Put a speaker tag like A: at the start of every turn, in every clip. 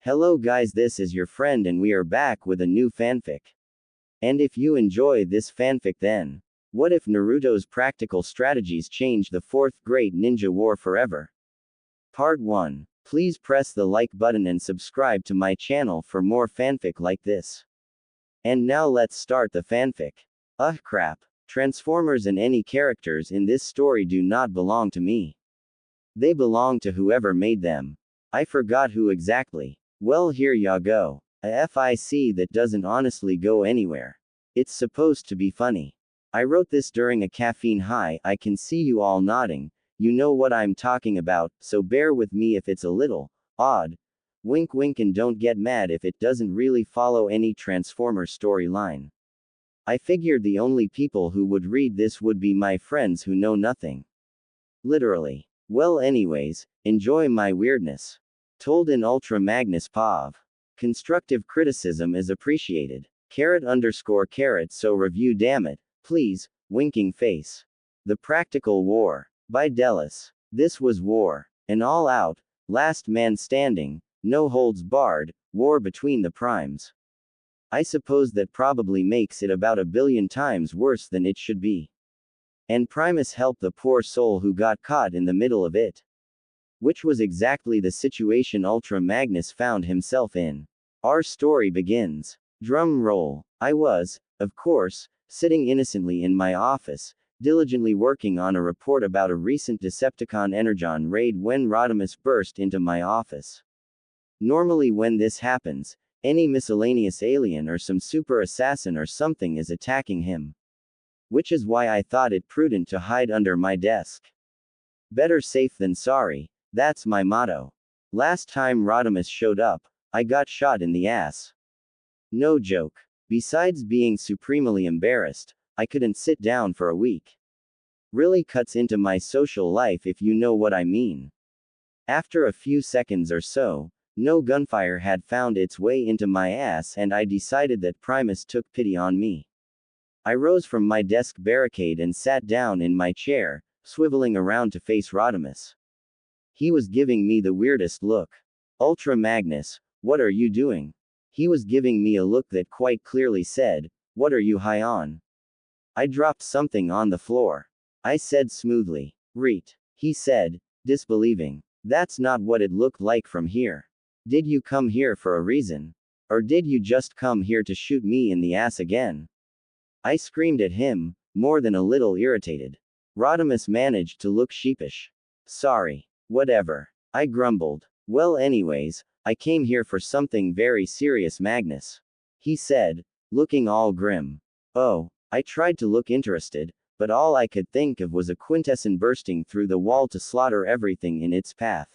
A: Hello guys, this is your friend and we are back with a new fanfic. And if you enjoy this fanfic, then what if Naruto's practical strategies change the fourth great ninja war forever? Part 1. Please press the like button and subscribe to my channel for more fanfic like this. And now let's start the fanfic. Crap. Transformers and any characters in this story do not belong to me. They belong to whoever made them. I forgot who exactly. Well, here ya go. A FIC that doesn't honestly go anywhere. It's supposed to be funny. I wrote this during a caffeine high. I can see you all nodding. You know what I'm talking about, so bear with me if it's a little odd. Wink wink, and don't get mad if it doesn't really follow any Transformer storyline. I figured the only people who would read this would be my friends who know nothing. Literally. Well, anyways, enjoy my weirdness. Told in Ultra Magnus POV. Constructive criticism is appreciated. __, so review, damn it, please, winking face. The Practical War. By Delis. This was war. An all-out, last man standing, no holds barred, war between the primes. I suppose that probably makes it about 1 billion times worse than it should be. And Primus helped the poor soul who got caught in the middle of it. Which was exactly the situation Ultra Magnus found himself in. Our story begins. Drum roll. I was, of course, sitting innocently in my office, diligently working on a report about a recent Decepticon Energon raid when Rodimus burst into my office. Normally when this happens, any miscellaneous alien or some super assassin or something is attacking him. Which is why I thought it prudent to hide under my desk. Better safe than sorry. That's my motto. Last time Rodimus showed up, I got shot in the ass. No joke. Besides being supremely embarrassed, I couldn't sit down for a week. Really cuts into my social life if you know what I mean. After a few seconds or so, no gunfire had found its way into my ass and I decided that Primus took pity on me. I rose from my desk barricade and sat down in my chair, swiveling around to face Rodimus. He was giving me the weirdest look. Ultra Magnus, what are you doing? He was giving me a look that quite clearly said, what are you high on? I dropped something on the floor. I said smoothly, Reet. He said, disbelieving. That's not what it looked like from here. Did you come here for a reason? Or did you just come here to shoot me in the ass again? I screamed at him, more than a little irritated. Rodimus managed to look sheepish. Sorry. Whatever. I grumbled. Well, anyways, I came here for something very serious, Magnus. He said, looking all grim. Oh, I tried to look interested, but all I could think of was a quintessence bursting through the wall to slaughter everything in its path.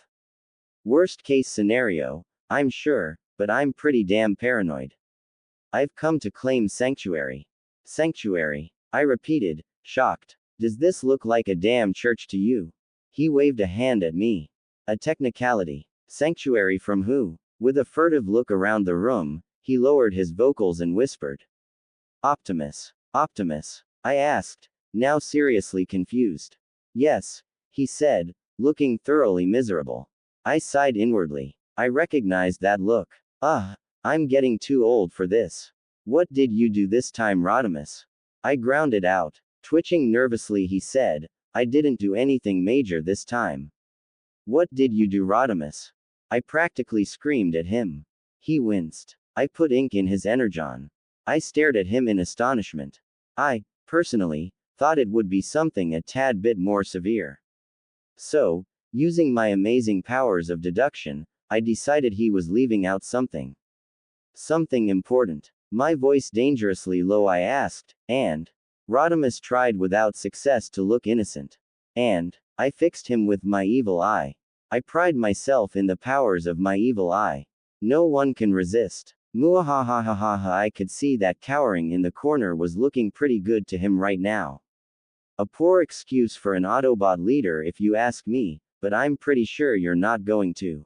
A: Worst case scenario, I'm sure, but I'm pretty damn paranoid. I've come to claim sanctuary. Sanctuary, I repeated, shocked. Does this look like a damn church to you? He waved a hand at me. A technicality. Sanctuary from who? With a furtive look around the room, he lowered his vocals and whispered. Optimus. Optimus? I asked, now seriously confused. Yes, he said, looking thoroughly miserable. I sighed inwardly. I recognized that look. I'm getting too old for this. What did you do this time, Rodimus? I grounded out. Twitching nervously, he said, I didn't do anything major this time. What did you do, Rodimus? I practically screamed at him. He winced. I put ink in his energon. I stared at him in astonishment. I, personally, thought it would be something a tad bit more severe. So, using my amazing powers of deduction, I decided he was leaving out something. Something important. My voice dangerously low, I asked, and? Rodimus tried without success to look innocent. And? I fixed him with my evil eye. I pride myself in the powers of my evil eye. No one can resist. Muahahahaha. I could see that cowering in the corner was looking pretty good to him right now. A poor excuse for an Autobot leader if you ask me, but I'm pretty sure you're not going to.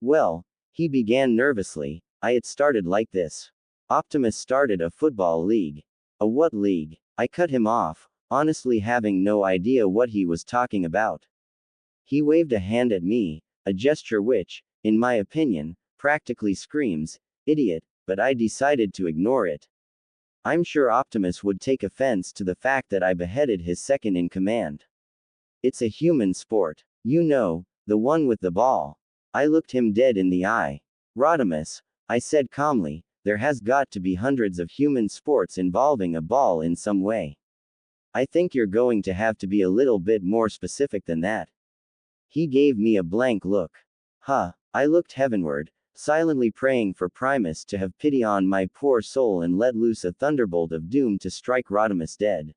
A: Well, he began nervously, I had started like this. Optimus started a football league. A what league? I cut him off, honestly having no idea what he was talking about. He waved a hand at me, a gesture which, in my opinion, practically screams, "Idiot," but I decided to ignore it. I'm sure Optimus would take offense to the fact that I beheaded his second in command. It's a human sport. You know, the one with the ball. I looked him dead in the eye. Rodimus, I said calmly, there has got to be hundreds of human sports involving a ball in some way. I think you're going to have to be a little bit more specific than that. He gave me a blank look. Huh. I looked heavenward, silently praying for Primus to have pity on my poor soul and let loose a thunderbolt of doom to strike Rodimus dead.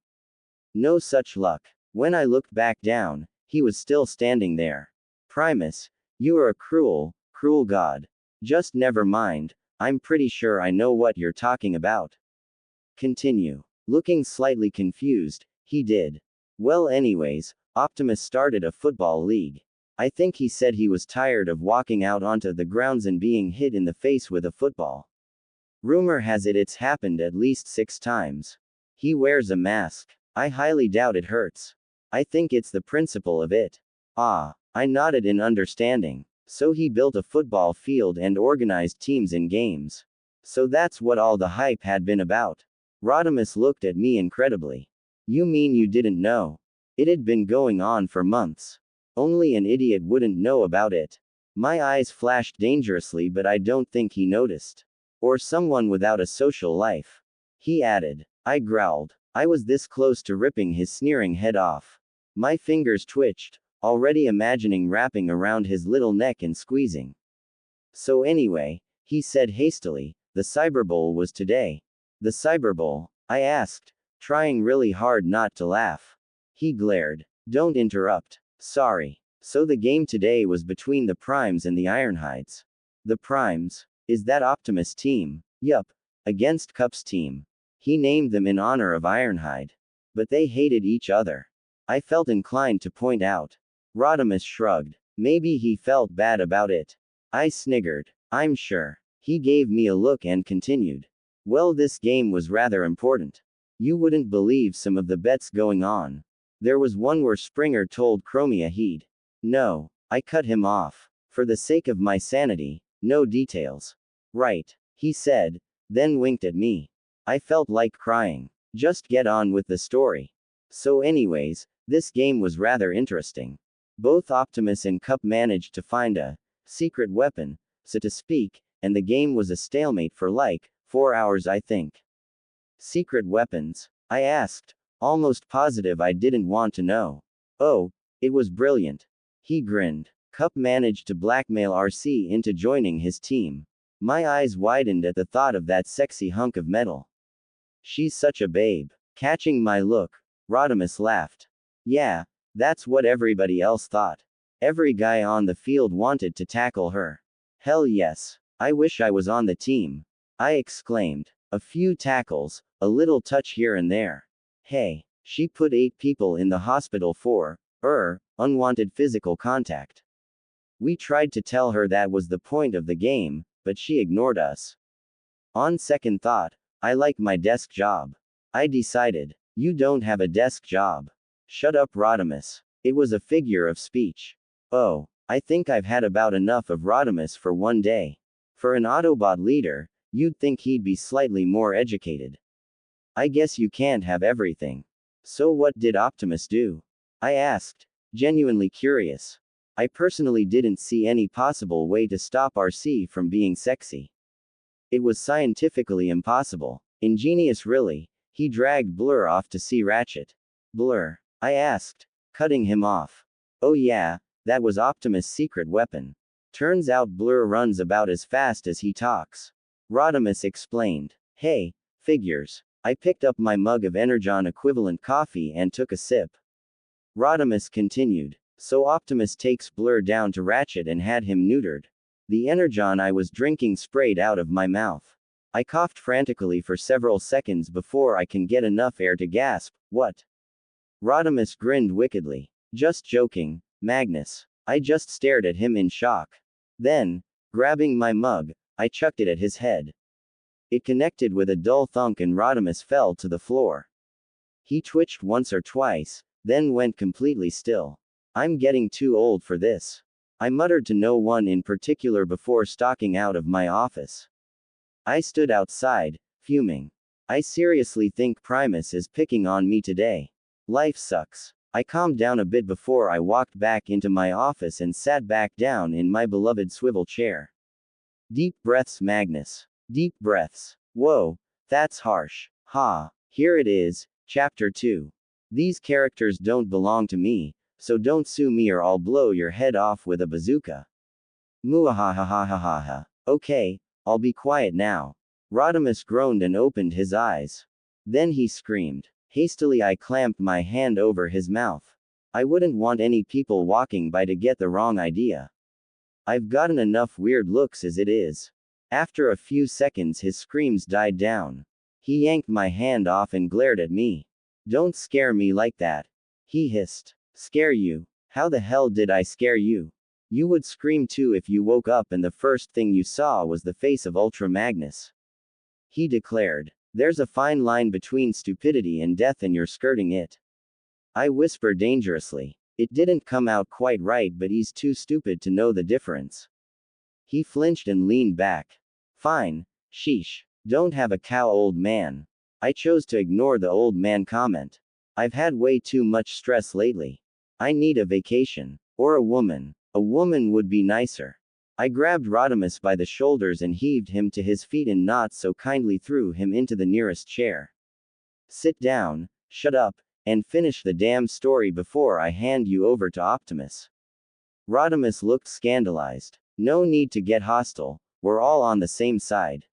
A: No such luck. When I looked back down, he was still standing there. Primus, you are a cruel, cruel god. Just never mind, I'm pretty sure I know what you're talking about. Continue. Looking slightly confused, he did. Well, anyways, Optimus started a football league. I think he said he was tired of walking out onto the grounds and being hit in the face with a football. Rumor has it it's happened at least 6 times. He wears a mask. I highly doubt it hurts. I think it's the principle of it. Ah, I nodded in understanding. So he built a football field and organized teams in games. So that's what all the hype had been about. Rodimus looked at me incredibly. You mean you didn't know? It had been going on for months. Only an idiot wouldn't know about it. My eyes flashed dangerously, but I don't think he noticed. Or someone without a social life. He added. I growled. I was this close to ripping his sneering head off. My fingers twitched, already imagining wrapping around his little neck and squeezing. So anyway, he said hastily, the Cyber Bowl was today. The Cyber Bowl? I asked, trying really hard not to laugh. He glared. Don't interrupt. Sorry. So the game today was between the Primes and the Ironhides. The Primes? Is that Optimus' team? Yup. Against Cup's team. He named them in honor of Ironhide. But they hated each other. I felt inclined to point out. Rodimus shrugged. Maybe he felt bad about it. I sniggered. I'm sure. He gave me a look and continued. Well, this game was rather important. You wouldn't believe some of the bets going on. There was one where Springer told Chromia he'd. No. I cut him off. For the sake of my sanity, no details. Right. He said, then winked at me. I felt like crying. Just get on with the story. So anyways, this game was rather interesting. Both Optimus and Cup managed to find a secret weapon, so to speak, and the game was a stalemate for like 4 hours, I think. Secret weapons? I asked, almost positive I didn't want to know. Oh, it was brilliant. He grinned. Cup managed to blackmail RC into joining his team. My eyes widened at the thought of that sexy hunk of metal. She's such a babe. Catching my look, Rodimus laughed. Yeah, that's what everybody else thought. Every guy on the field wanted to tackle her. Hell yes. I wish I was on the team. I exclaimed. A few tackles, a little touch here and there. Hey, she put 8 people in the hospital for, unwanted physical contact. We tried to tell her that was the point of the game, but she ignored us. On second thought, I like my desk job. I decided. You don't have a desk job. Shut up, Rodimus. It was a figure of speech. Oh, I think I've had about enough of Rodimus for one day. For an Autobot leader, you'd think he'd be slightly more educated. I guess you can't have everything. So what did Optimus do? I asked, genuinely curious. I personally didn't see any possible way to stop RC from being sexy. It was scientifically impossible. Ingenious really. He dragged Blur off to see Ratchet. Blur? I asked, cutting him off. Oh yeah, that was Optimus' secret weapon. Turns out Blur runs about as fast as he talks. Rodimus explained. Hey, figures. I picked up my mug of Energon equivalent coffee and took a sip. Rodimus continued. So Optimus takes Blur down to Ratchet and had him neutered. The Energon I was drinking sprayed out of my mouth. I coughed frantically for several seconds before I can get enough air to gasp. What? Rodimus grinned wickedly. Just joking, Magnus. I just stared at him in shock. Then, grabbing my mug, I chucked it at his head. It connected with a dull thunk and Rodimus fell to the floor. He twitched once or twice, then went completely still. I'm getting too old for this. I muttered to no one in particular before stalking out of my office. I stood outside, fuming. I seriously think Primus is picking on me today. Life sucks. I calmed down a bit before I walked back into my office and sat back down in my beloved swivel chair. Deep breaths, Magnus. Deep breaths. Whoa, that's harsh. Ha. Here it is, Chapter 2. These characters don't belong to me, so don't sue me or I'll blow your head off with a bazooka. Muahahahahaha. Okay, I'll be quiet now. Rodimus groaned and opened his eyes. Then he screamed. Hastily I clamped my hand over his mouth. I wouldn't want any people walking by to get the wrong idea. I've gotten enough weird looks as it is. After a few seconds his screams died down. He yanked my hand off and glared at me. Don't scare me like that. He hissed. Scare you? How the hell did I scare you? You would scream too if you woke up and the first thing you saw was the face of Ultra Magnus. He declared. There's a fine line between stupidity and death and you're skirting it. I whispered dangerously. It didn't come out quite right, but he's too stupid to know the difference. He flinched and leaned back. Fine. Sheesh. Don't have a cow, old man. I chose to ignore the old man comment. I've had way too much stress lately. I need a vacation. Or a woman. A woman would be nicer. I grabbed Rodimus by the shoulders and heaved him to his feet and not so kindly threw him into the nearest chair. Sit down, shut up, and finish the damn story before I hand you over to Optimus. Rodimus looked scandalized. No need to get hostile, we're all on the same side.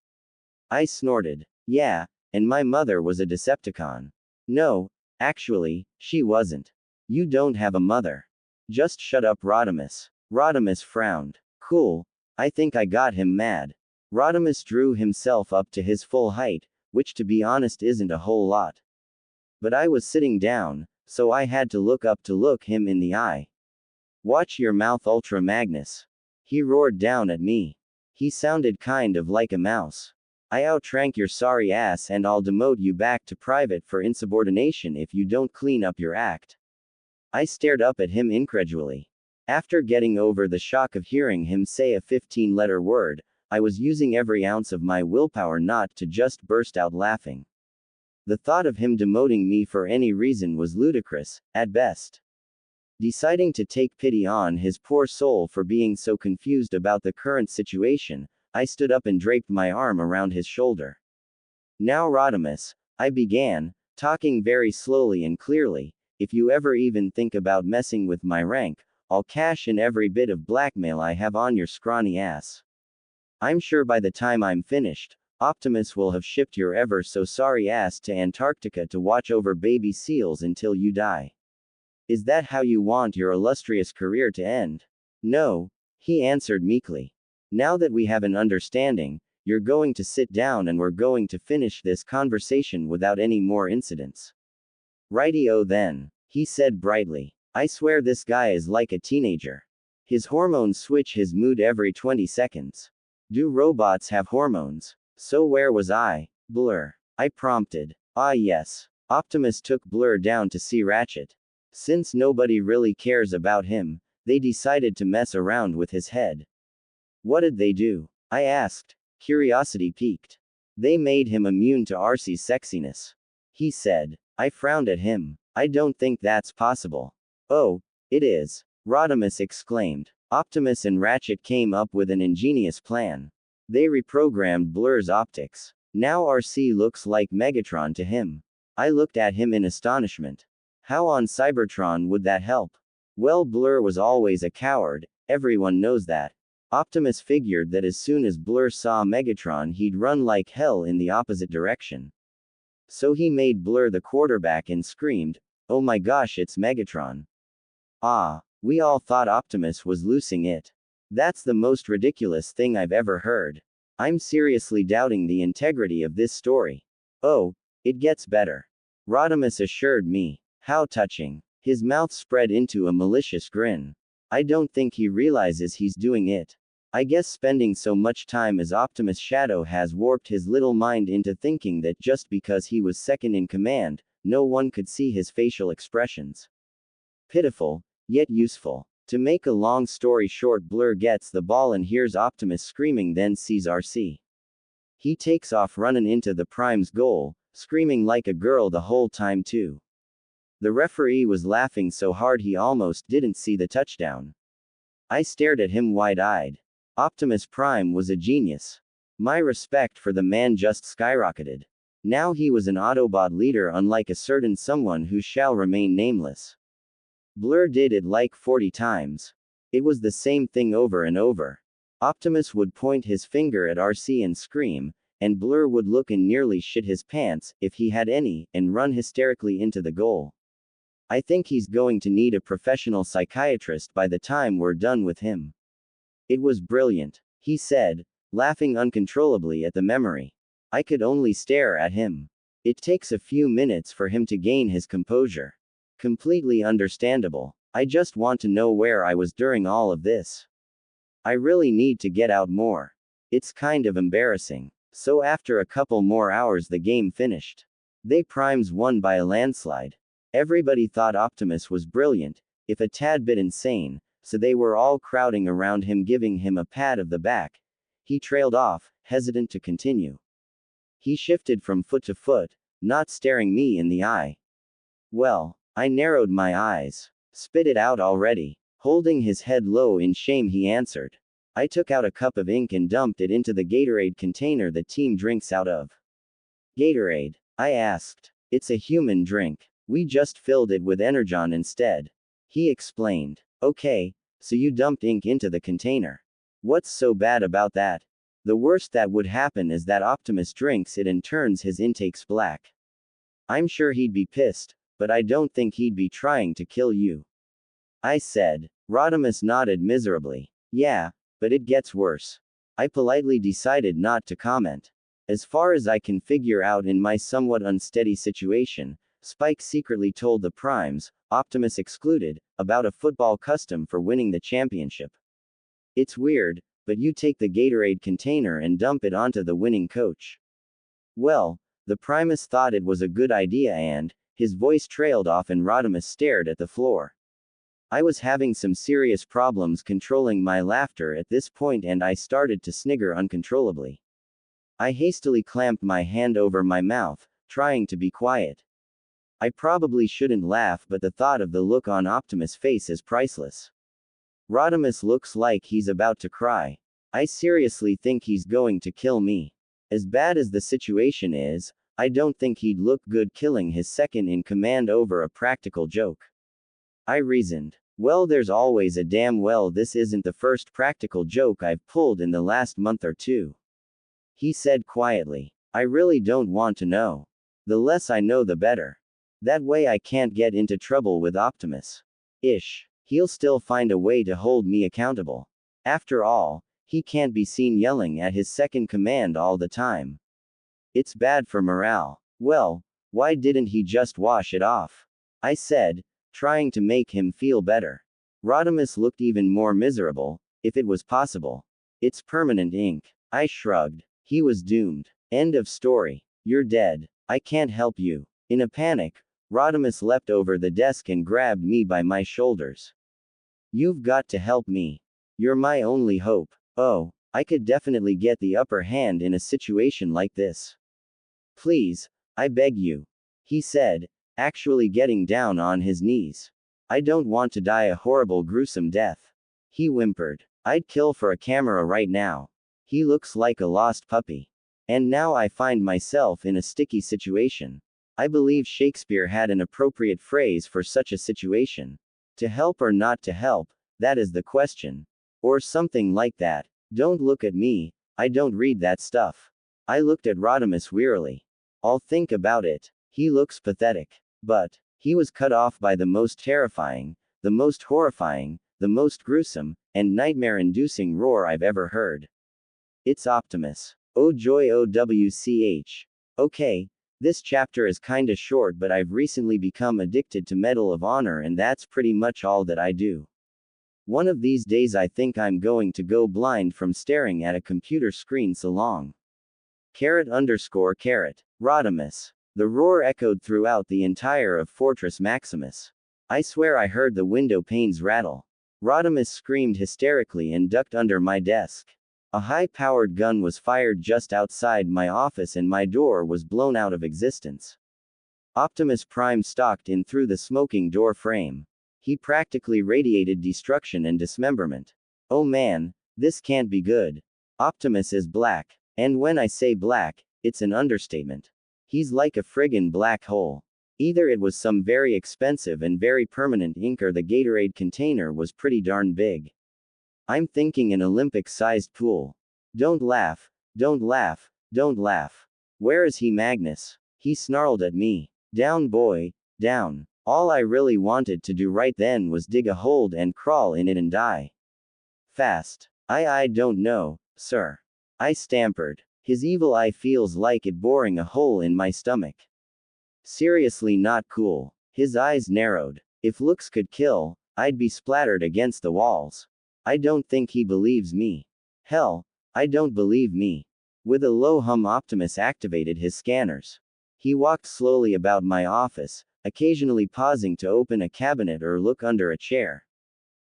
A: I snorted. Yeah, and my mother was a Decepticon. No, actually, she wasn't. You don't have a mother. Just shut up, Rodimus. Rodimus frowned. Cool. I think I got him mad. Rodimus drew himself up to his full height, which to be honest isn't a whole lot. But I was sitting down, so I had to look up to look him in the eye. Watch your mouth, Ultra Magnus. He roared down at me. He sounded kind of like a mouse. I outrank your sorry ass and I'll demote you back to private for insubordination if you don't clean up your act. I stared up at him incredulously. After getting over the shock of hearing him say a 15-letter word, I was using every ounce of my willpower not to just burst out laughing. The thought of him demoting me for any reason was ludicrous, at best. Deciding to take pity on his poor soul for being so confused about the current situation, I stood up and draped my arm around his shoulder. Now, Rodimus, I began, talking very slowly and clearly, if you ever even think about messing with my rank, I'll cash in every bit of blackmail I have on your scrawny ass. I'm sure by the time I'm finished, Optimus will have shipped your ever so sorry ass to Antarctica to watch over baby seals until you die. Is that how you want your illustrious career to end? No, he answered meekly. Now that we have an understanding, you're going to sit down and we're going to finish this conversation without any more incidents. Righty-o then, he said brightly. I swear this guy is like a teenager. His hormones switch his mood every 20 seconds. Do robots have hormones? So where was I? Blur. I prompted. Ah yes. Optimus took Blur down to see Ratchet. Since nobody really cares about him, they decided to mess around with his head. What did they do? I asked. Curiosity piqued. They made him immune to Arcee's sexiness. He said. I frowned at him. I don't think that's possible. Oh, it is. Rodimus exclaimed. Optimus and Ratchet came up with an ingenious plan. They reprogrammed Blur's optics. Now Arcee looks like Megatron to him. I looked at him in astonishment. How on Cybertron would that help? Well, Blur was always a coward, everyone knows that. Optimus figured that as soon as Blur saw Megatron he'd run like hell in the opposite direction. So he made Blur the quarterback and screamed, "Oh my gosh, it's Megatron." Ah, we all thought Optimus was losing it. That's the most ridiculous thing I've ever heard. I'm seriously doubting the integrity of this story. Oh, it gets better. Rodimus assured me. How touching. His mouth spread into a malicious grin. I don't think he realizes he's doing it. I guess spending so much time as Optimus Shadow has warped his little mind into thinking that just because he was second in command, no one could see his facial expressions. Pitiful, yet useful. To make a long story short, Blur gets the ball and hears Optimus screaming, then sees RC. He takes off running into the Prime's goal, screaming like a girl the whole time too. The referee was laughing so hard he almost didn't see the touchdown. I stared at him wide-eyed. Optimus Prime was a genius. My respect for the man just skyrocketed. Now he was an Autobot leader, unlike a certain someone who shall remain nameless. Blur did it like 40 times. It was the same thing over and over. Optimus would point his finger at RC and scream, and Blur would look and nearly shit his pants, if he had any, and run hysterically into the goal. I think he's going to need a professional psychiatrist by the time we're done with him. It was brilliant, he said, laughing uncontrollably at the memory. I could only stare at him. It takes a few minutes for him to gain his composure. Completely understandable. I just want to know where I was during all of this. I really need to get out more. It's kind of embarrassing. So after a couple more hours the game finished. They Primes won by a landslide. Everybody thought Optimus was brilliant, if a tad bit insane, so they were all crowding around him giving him a pat of the back. He trailed off, hesitant to continue. He shifted from foot to foot, not staring me in the eye. Well, I narrowed my eyes. Spit it out already. Holding his head low in shame he answered. I took out a cup of ink and dumped it into the Gatorade container the team drinks out of. Gatorade? I asked. It's a human drink. We just filled it with Energon instead. He explained. Okay, so you dumped ink into the container. What's so bad about that? The worst that would happen is that Optimus drinks it and turns his intakes black. I'm sure he'd be pissed, but I don't think he'd be trying to kill you. I said. Rodimus nodded miserably. Yeah, but it gets worse. I politely decided not to comment. As far as I can figure out in my somewhat unsteady situation, Spike secretly told the Primes, Optimus excluded, about a football custom for winning the championship. It's weird, but you take the Gatorade container and dump it onto the winning coach. Well, the Primus thought it was a good idea and, his voice trailed off and Rodimus stared at the floor. I was having some serious problems controlling my laughter at this point and I started to snigger uncontrollably. I hastily clamped my hand over my mouth, trying to be quiet. I probably shouldn't laugh, but the thought of the look on Optimus' face is priceless. Rodimus looks like he's about to cry. I seriously think he's going to kill me. As bad as the situation is, I don't think he'd look good killing his second in command over a practical joke. I reasoned. Well, there's always a damn well this isn't the first practical joke I've pulled in the last month or two. He said quietly. I really don't want to know. The less I know the better. That way I can't get into trouble with Optimus. He'll still find a way to hold me accountable. After all, he can't be seen yelling at his second command all the time. It's bad for morale. Well, why didn't he just wash it off? I said, trying to make him feel better. Rodimus looked even more miserable, if it was possible. It's permanent ink. I shrugged. He was doomed. End of story. You're dead. I can't help you. In a panic, Rodimus leapt over the desk and grabbed me by my shoulders. You've got to help me. You're my only hope. Oh, I could definitely get the upper hand in a situation like this. Please, I beg you. He said, actually getting down on his knees. I don't want to die a horrible, gruesome death. He whimpered. I'd kill for a camera right now. He looks like a lost puppy. And now I find myself in a sticky situation. I believe Shakespeare had an appropriate phrase for such a situation. To help or not to help, that is the question. Or something like that. Don't look at me, I don't read that stuff. I looked at Rodimus wearily. I'll think about it. He looks pathetic. But, he was cut off by the most terrifying, the most horrifying, the most gruesome, and nightmare-inducing roar I've ever heard. It's Optimus. Oh joy, OWCH. Okay, this chapter is kinda short, but I've recently become addicted to Medal of Honor and that's pretty much all that I do. One of these days I think I'm going to go blind from staring at a computer screen so long. __. Rodimus. The roar echoed throughout the entire of Fortress Maximus. I swear I heard the window panes rattle. Rodimus screamed hysterically and ducked under my desk. A high-powered gun was fired just outside my office and my door was blown out of existence. Optimus Prime stalked in through the smoking door frame. He practically radiated destruction and dismemberment. Oh man, this can't be good. Optimus is black. And when I say black, it's an understatement. He's like a friggin' black hole. Either it was some very expensive and very permanent ink or the Gatorade container was pretty darn big. I'm thinking an Olympic-sized pool. Don't laugh, don't laugh, don't laugh. Where is he, Magnus? He snarled at me. Down, boy, down. All I really wanted to do right then was dig a hole and crawl in it and die. Fast. I don't know, sir. I stammered. His evil eye feels like it boring a hole in my stomach. Seriously not cool. His eyes narrowed. If looks could kill, I'd be splattered against the walls. I don't think he believes me. Hell, I don't believe me. With a low hum, Optimus activated his scanners. He walked slowly about my office, occasionally pausing to open a cabinet or look under a chair.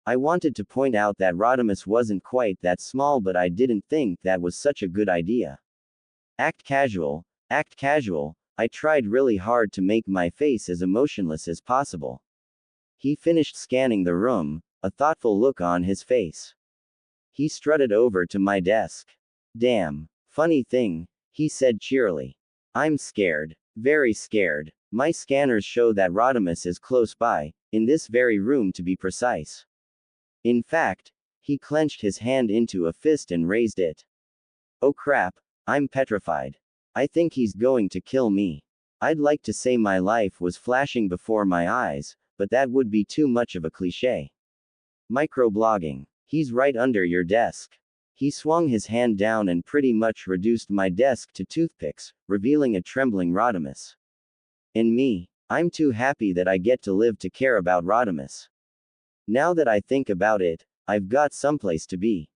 A: I wanted to point out that Rodimus wasn't quite that small, but I didn't think that was such a good idea. Act casual, act casual. I tried really hard to make my face as emotionless as possible. He finished scanning the room, a thoughtful look on his face. He strutted over to my desk. Damn. Funny thing, he said cheerily. I'm scared. Very scared. My scanners show that Rodimus is close by, in this very room to be precise. In fact, he clenched his hand into a fist and raised it. Oh crap, I'm petrified. I think he's going to kill me. I'd like to say my life was flashing before my eyes, but that would be too much of a cliché. Microblogging. He's right under your desk. He swung his hand down and pretty much reduced my desk to toothpicks, revealing a trembling Rodimus. And me, I'm too happy that I get to live to care about Rodimus. Now that I think about it, I've got someplace to be.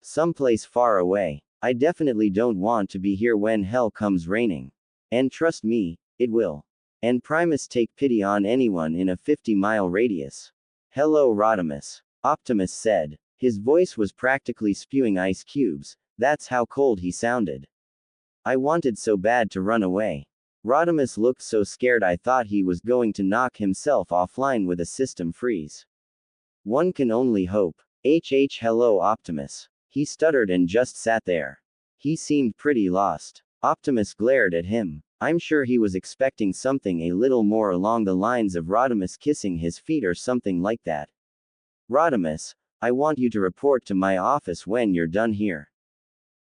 A: Someplace far away. I definitely don't want to be here when hell comes raining. And trust me, it will. And Primus take pity on anyone in a 50-mile radius. Hello, Rodimus. Optimus said. His voice was practically spewing ice cubes, that's how cold he sounded. I wanted so bad to run away. Rodimus looked so scared I thought he was going to knock himself offline with a system freeze. One can only hope. Hello, Optimus. He stuttered and just sat there. He seemed pretty lost. Optimus glared at him. I'm sure he was expecting something a little more along the lines of Rodimus kissing his feet or something like that. Rodimus, I want you to report to my office when you're done here.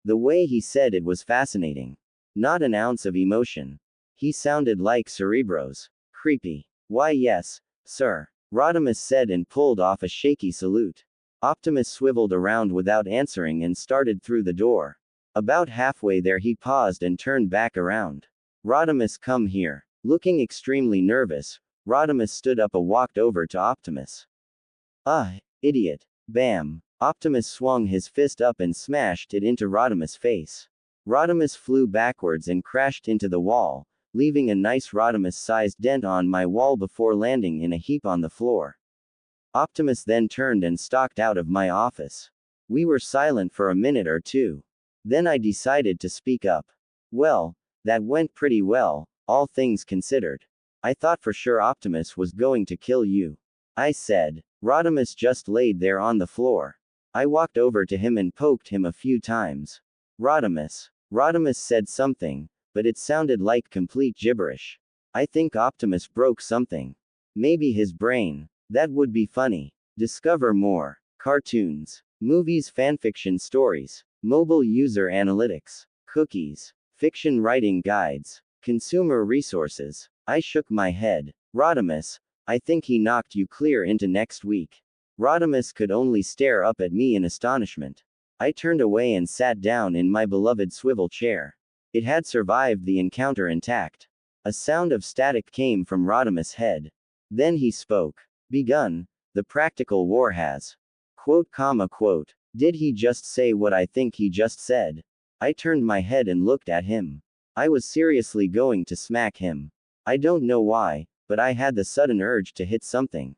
A: The way he said it was fascinating. Not an ounce of emotion. He sounded like Cerebros. Creepy. Why yes, sir. Rodimus said and pulled off a shaky salute. Optimus swiveled around without answering and started through the door. About halfway there he paused and turned back around. Rodimus, come here. Looking extremely nervous, Rodimus stood up and walked over to Optimus. Idiot. Bam. Optimus swung his fist up and smashed it into Rodimus' face. Rodimus flew backwards and crashed into the wall, leaving a nice Rodimus-sized dent on my wall before landing in a heap on the floor. Optimus then turned and stalked out of my office. We were silent for a minute or two. Then I decided to speak up. Well, that went pretty well, all things considered. I thought for sure Optimus was going to kill you. I said. Rodimus just laid there on the floor. I walked over to him and poked him a few times. Rodimus. Rodimus said something, but it sounded like complete gibberish. I think Optimus broke something. Maybe his brain. That would be funny. Discover more. Cartoons. Movies, fanfiction stories. Mobile user analytics. Cookies. Fiction writing guides. Consumer resources. I shook my head. Rodimus, I think he knocked you clear into next week. Rodimus could only stare up at me in astonishment. I turned away and sat down in my beloved swivel chair. It had survived the encounter intact. A sound of static came from Rodimus' head. Then he spoke. Begun. The practical war has. Quote. Did he just say what I think he just said? I turned my head and looked at him. I was seriously going to smack him. I don't know why, but I had the sudden urge to hit something.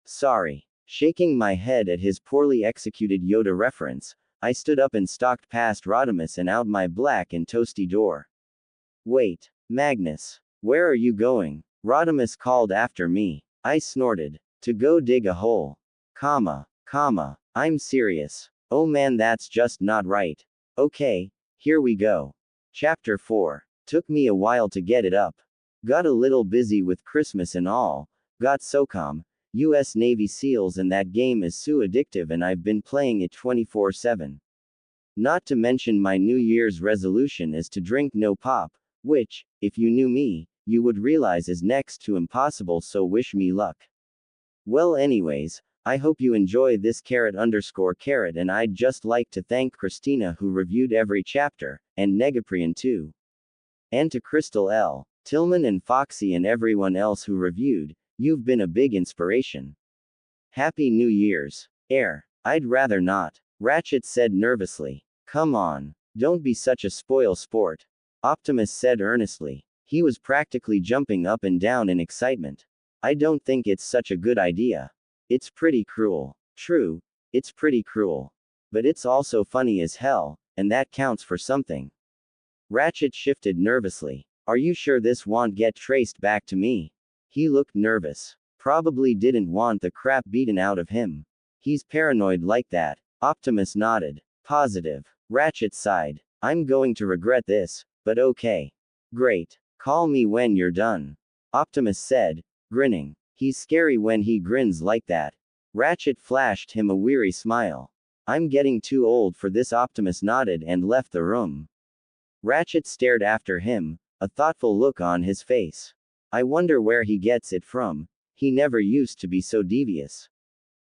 A: Sorry. Shaking my head at his poorly executed Yoda reference, I stood up and stalked past Rodimus and out my black and toasty door. Wait, Magnus. Where are you going? Rodimus called after me. I snorted. To go dig a hole. I'm serious. Oh man, that's just not right. Okay, here we go. Chapter 4. Took me a while to get it up. Got a little busy with Christmas and all. Got SOCOM, US Navy SEALs, and that game is so addictive and I've been playing it 24/7. Not to mention my New Year's resolution is to drink no pop, which, if you knew me, you would realize is next to impossible, so wish me luck. Well anyways, I hope you enjoy this _carrot, and I'd just like to thank Christina who reviewed every chapter, and Negaprian too. And to Crystal L, Tillman and Foxy and everyone else who reviewed, you've been a big inspiration. Happy New Year's. I'd rather not, Ratchet said nervously. Come on, don't be such a spoil sport, Optimus said earnestly. He was practically jumping up and down in excitement. I don't think it's such a good idea. It's pretty cruel. True, it's pretty cruel. But it's also funny as hell, and that counts for something. Ratchet shifted nervously. Are you sure this won't get traced back to me? He looked nervous. Probably didn't want the crap beaten out of him. He's paranoid like that. Optimus nodded. Positive. Ratchet sighed. I'm going to regret this, but okay. Great. Call me when you're done. Optimus said, grinning. He's scary when he grins like that. Ratchet flashed him a weary smile. I'm getting too old for this. Optimus nodded and left the room. Ratchet stared after him, a thoughtful look on his face. I wonder where he gets it from. He never used to be so devious.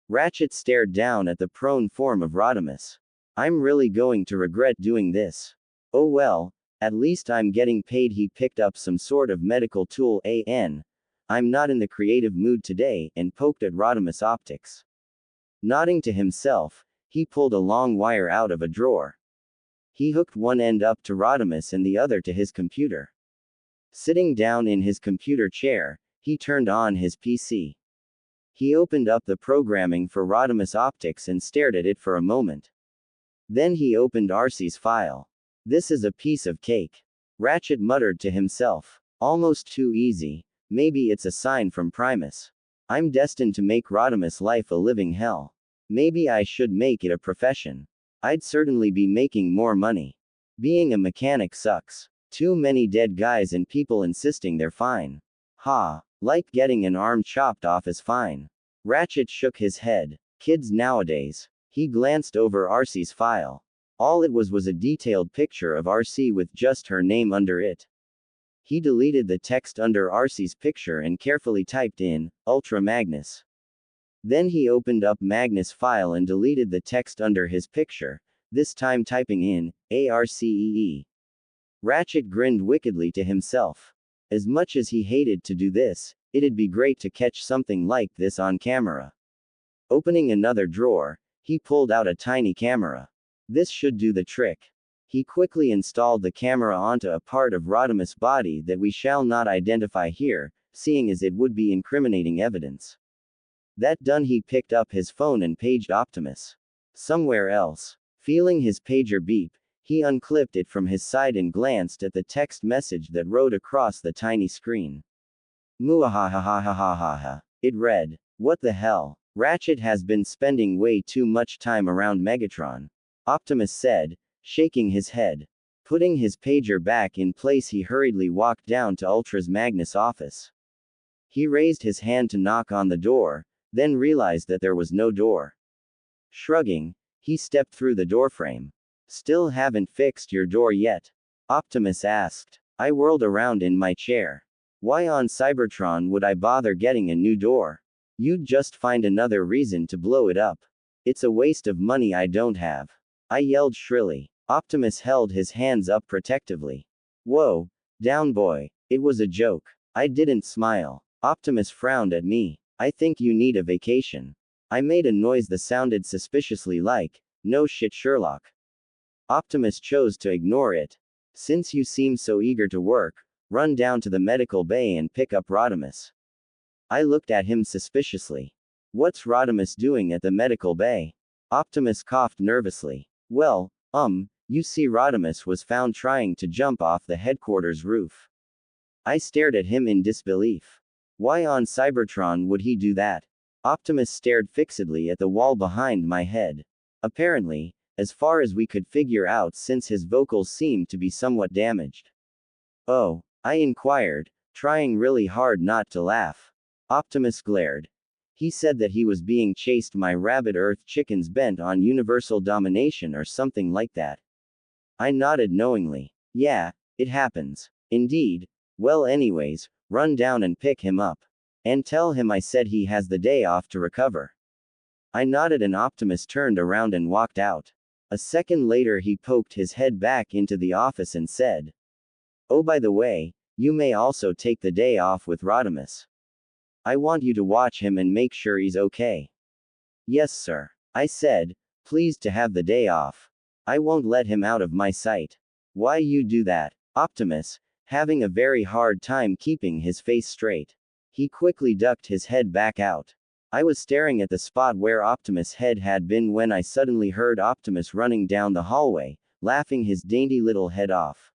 A: Ratchet stared down at the prone form of Rodimus. I'm really going to regret doing this. Oh well, at least I'm getting paid. He picked up some sort of medical tool. I'm not in the creative mood today, and poked at Rodimus' optics. Nodding to himself, he pulled a long wire out of a drawer. He hooked one end up to Rodimus and the other to his computer. Sitting down in his computer chair, he turned on his PC. He opened up the programming for Rodimus optics and stared at it for a moment. Then he opened RC's file. This is a piece of cake. Ratchet muttered to himself. Almost too easy. Maybe it's a sign from Primus. I'm destined to make Rodimus' life a living hell. Maybe I should make it a profession. I'd certainly be making more money. Being a mechanic sucks. Too many dead guys and people insisting they're fine. Like getting an arm chopped off is fine. Ratchet shook his head. Kids nowadays. He glanced over RC's file. All it was a detailed picture of RC with just her name under it. He deleted the text under RC's picture and carefully typed in, Ultra Magnus. Then he opened up Magnus' file and deleted the text under his picture, this time typing in, ARCEE. Ratchet grinned wickedly to himself. As much as he hated to do this, it'd be great to catch something like this on camera. Opening another drawer, he pulled out a tiny camera. This should do the trick. He quickly installed the camera onto a part of Rodimus' body that we shall not identify here, seeing as it would be incriminating evidence. That done, he picked up his phone and paged Optimus. Somewhere else. Feeling his pager beep, he unclipped it from his side and glanced at the text message that rode across the tiny screen. Muahahahahahaha. It read. What the hell? Ratchet has been spending way too much time around Megatron. Optimus said, shaking his head. Putting his pager back in place, he hurriedly walked down to Ultra's Magnus office. He raised his hand to knock on the door, then realized that there was no door. Shrugging, he stepped through the doorframe. Still haven't fixed your door yet? Optimus asked. I whirled around in my chair. Why on Cybertron would I bother getting a new door? You'd just find another reason to blow it up. It's a waste of money I don't have. I yelled shrilly. Optimus held his hands up protectively. Whoa, down boy. It was a joke. I didn't smile. Optimus frowned at me. I think you need a vacation. I made a noise that sounded suspiciously like, no shit Sherlock. Optimus chose to ignore it. Since you seem so eager to work, run down to the medical bay and pick up Rodimus. I looked at him suspiciously. What's Rodimus doing at the medical bay? Optimus coughed nervously. Well, you see, Rodimus was found trying to jump off the headquarters roof. I stared at him in disbelief. Why on Cybertron would he do that? Optimus stared fixedly at the wall behind my head. Apparently, as far as we could figure out, since his vocals seemed to be somewhat damaged. Oh, I inquired, trying really hard not to laugh. Optimus glared. He said that he was being chased by rabid Earth chickens bent on universal domination or something like that. I nodded knowingly. Yeah, it happens. Indeed. Well, anyways, run down and pick him up. And tell him I said he has the day off to recover. I nodded and Optimus turned around and walked out. A second later he poked his head back into the office and said, "Oh, by the way, you may also take the day off with Rodimus. I want you to watch him and make sure he's okay." "Yes, sir," I said, pleased to have the day off. "I won't let him out of my sight." "Why you do that?" Optimus, having a very hard time keeping his face straight. He quickly ducked his head back out. I was staring at the spot where Optimus' head had been when I suddenly heard Optimus running down the hallway, laughing his dainty little head off.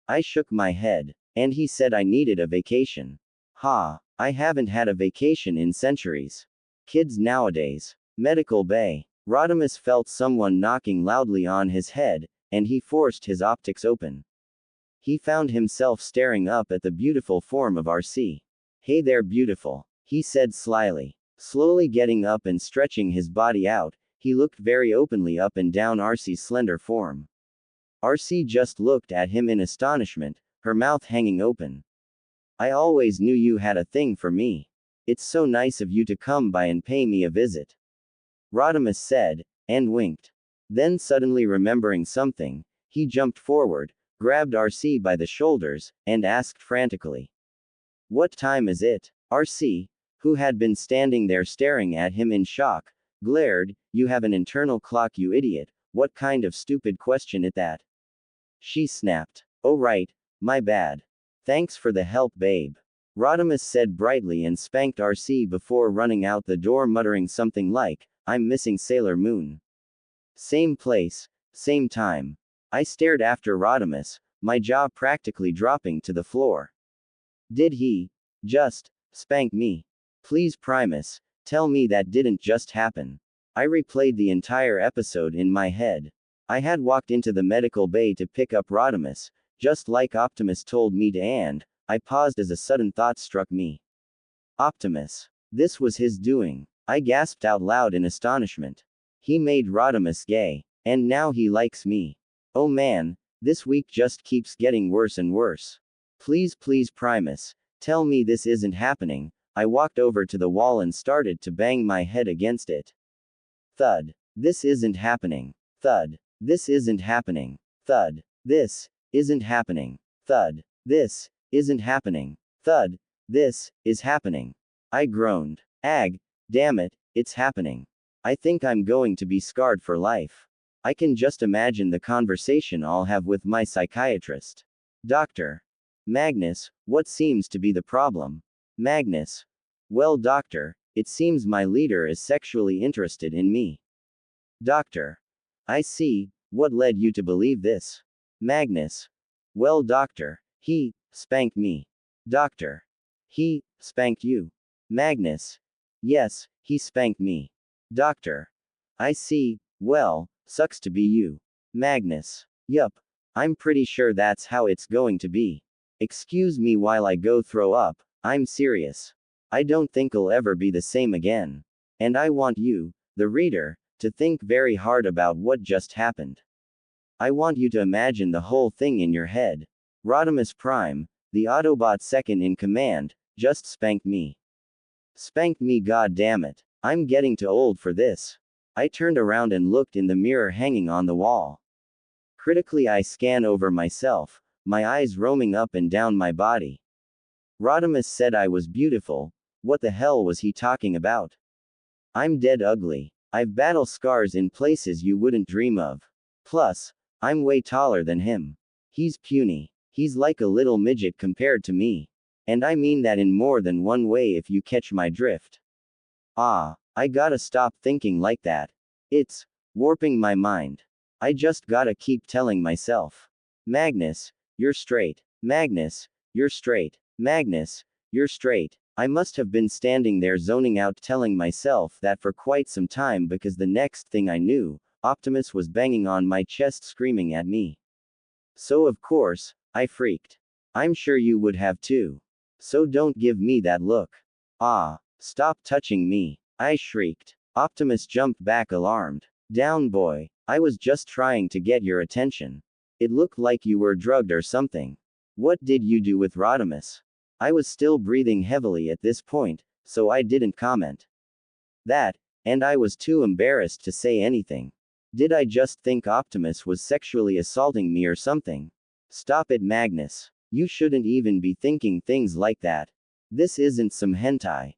A: I shook my head. And he said I needed a vacation. Ha, I haven't had a vacation in centuries. Kids nowadays. Medical bay. Rodimus felt someone knocking loudly on his head, and he forced his optics open. He found himself staring up at the beautiful form of RC. "Hey there, beautiful," he said slyly. Slowly getting up and stretching his body out, he looked very openly up and down RC's slender form. RC just looked at him in astonishment, her mouth hanging open. "I always knew you had a thing for me. It's so nice of you to come by and pay me a visit," Rodimus said, and winked. Then suddenly remembering something, he jumped forward, grabbed RC by the shoulders, and asked frantically, "What time is it?" RC, who had been standing there staring at him in shock, glared. "You have an internal clock, you idiot. What kind of stupid question is that?" She snapped. "Oh right, my bad. Thanks for the help, babe," Rodimus said brightly and spanked RC before running out the door muttering something like, "I'm missing Sailor Moon." Same place, same time. I stared after Rodimus, my jaw practically dropping to the floor. Did he just spank me? Please, Primus, tell me that didn't just happen. I replayed the entire episode in my head. I had walked into the medical bay to pick up Rodimus, just like Optimus told me to, and I paused as a sudden thought struck me. Optimus. This was his doing. I gasped out loud in astonishment. He made Rodimus gay. And now he likes me. Oh man, this week just keeps getting worse and worse. Please, Primus, tell me this isn't happening. I walked over to the wall and started to bang my head against it. Thud. This isn't happening. Thud. This isn't happening. Thud. This isn't happening. Thud. This isn't happening. Thud. This is happening. I groaned. Ag, damn it, it's happening. I think I'm going to be scarred for life. I can just imagine the conversation I'll have with my psychiatrist. Doctor. Magnus, what seems to be the problem? Magnus. Well, doctor, it seems my leader is sexually interested in me. Doctor. I see, what led you to believe this? Magnus. Well, doctor, he spanked me. Doctor. He spanked you. Magnus. Yes, he spanked me. Doctor. I see, well, sucks to be you. Magnus. Yup. I'm pretty sure that's how it's going to be. Excuse me while I go throw up, I'm serious. I don't think I'll ever be the same again. And I want you, the reader, to think very hard about what just happened. I want you to imagine the whole thing in your head. Rodimus Prime, the Autobot second in command, just spanked me. Spanked me, god damn it. I'm getting too old for this. I turned around and looked in the mirror hanging on the wall. Critically I scan over myself, my eyes roaming up and down my body. Rodimus said I was beautiful. What the hell was he talking about? I'm dead ugly. I've battle scars in places you wouldn't dream of. Plus, I'm way taller than him. He's puny. He's like a little midget compared to me. And I mean that in more than one way if you catch my drift. Ah. I gotta stop thinking like that. It's warping my mind. I just gotta keep telling myself. Magnus, you're straight. Magnus, you're straight. Magnus, you're straight. I must have been standing there zoning out telling myself that for quite some time because the next thing I knew, Optimus was banging on my chest screaming at me. So of course, I freaked. I'm sure you would have too. So don't give me that look. Ah, stop touching me, I shrieked. Optimus jumped back alarmed. Down boy, I was just trying to get your attention. It looked like you were drugged or something. What did you do with Rodimus? I was still breathing heavily at this point, so I didn't comment. That, and I was too embarrassed to say anything. Did I just think Optimus was sexually assaulting me or something? Stop it, Magnus. You shouldn't even be thinking things like that. This isn't some hentai.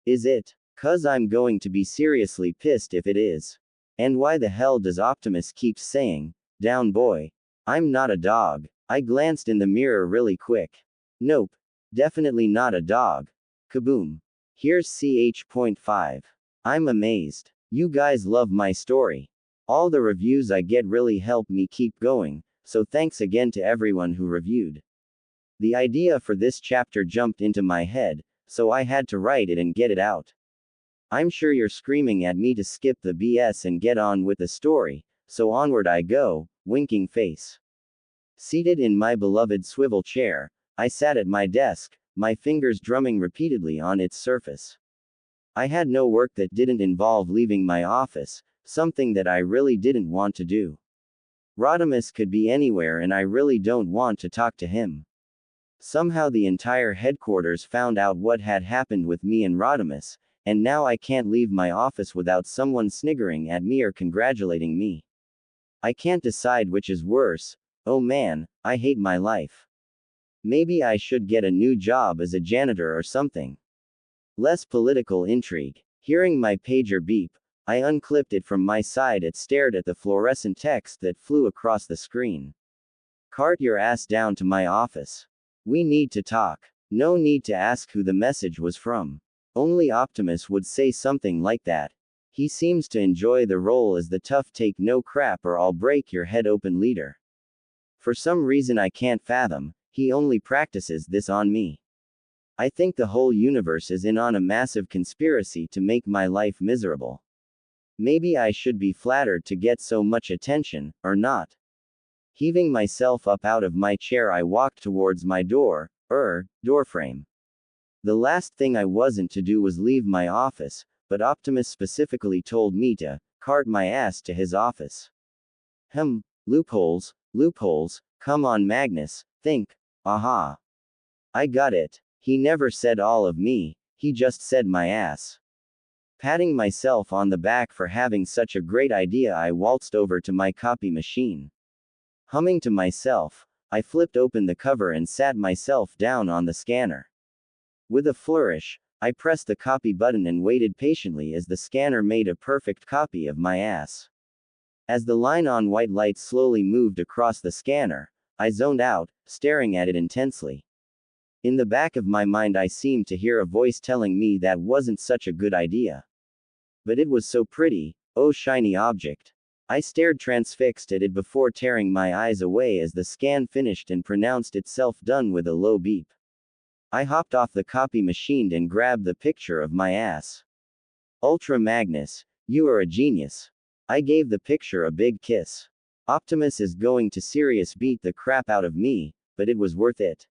A: Is it? 'Cause I'm going to be seriously pissed if it is. And why the hell does Optimus keep saying, down boy? I'm not a dog. I glanced in the mirror really quick. Nope. Definitely not a dog. Kaboom. Here's ch.5. I'm amazed. You guys love my story. All the reviews I get really help me keep going, so thanks again to everyone who reviewed. The idea for this chapter jumped into my head, so I had to write it and get it out. I'm sure you're screaming at me to skip the BS and get on with the story, so onward I go, winking face. Seated in my beloved swivel chair, I sat at my desk, my fingers drumming repeatedly on its surface. I had no work that didn't involve leaving my office, something that I really didn't want to do. Rodimus could be anywhere and I really don't want to talk to him. Somehow the entire headquarters found out what had happened with me and Rodimus, and now I can't leave my office without someone sniggering at me or congratulating me. I can't decide which is worse. Oh man, I hate my life. Maybe I should get a new job as a janitor or something. Less political intrigue. Hearing my pager beep, I unclipped it from my side and stared at the fluorescent text that flew across the screen. Cart your ass down to my office. We need to talk. No need to ask who the message was from. Only Optimus would say something like that. He seems to enjoy the role as the tough take no crap or I'll break your head open leader. For some reason I can't fathom, he only practices this on me. I think the whole universe is in on a massive conspiracy to make my life miserable. Maybe I should be flattered to get so much attention, or not. Heaving myself up out of my chair I walked towards my doorframe. The last thing I wasn't to do was leave my office, but Optimus specifically told me to cart my ass to his office. Loopholes, come on Magnus, think, aha. I got it. He never said all of me, he just said my ass. Patting myself on the back for having such a great idea I waltzed over to my copy machine. Humming to myself, I flipped open the cover and sat myself down on the scanner. With a flourish, I pressed the copy button and waited patiently as the scanner made a perfect copy of my ass. As the line on white light slowly moved across the scanner, I zoned out, staring at it intensely. In the back of my mind I seemed to hear a voice telling me that wasn't such a good idea. But it was so pretty, oh shiny object. I stared transfixed at it before tearing my eyes away as the scan finished and pronounced itself done with a low beep. I hopped off the copy machine and grabbed the picture of my ass. Ultra Magnus, you are a genius. I gave the picture a big kiss. Optimus is going to serious beat the crap out of me, but it was worth it.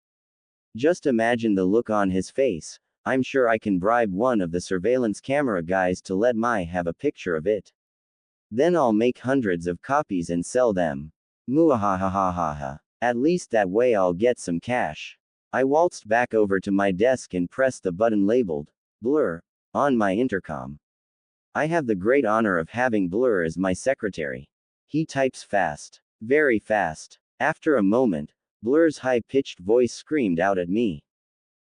A: Just imagine the look on his face. I'm sure I can bribe one of the surveillance camera guys to let me have a picture of it. Then I'll make hundreds of copies and sell them. Muahahahaha. At least that way I'll get some cash. I waltzed back over to my desk and pressed the button labeled Blur on my intercom. I have the great honor of having Blur as my secretary. He types fast. Very fast. After a moment, Blur's high-pitched voice screamed out at me.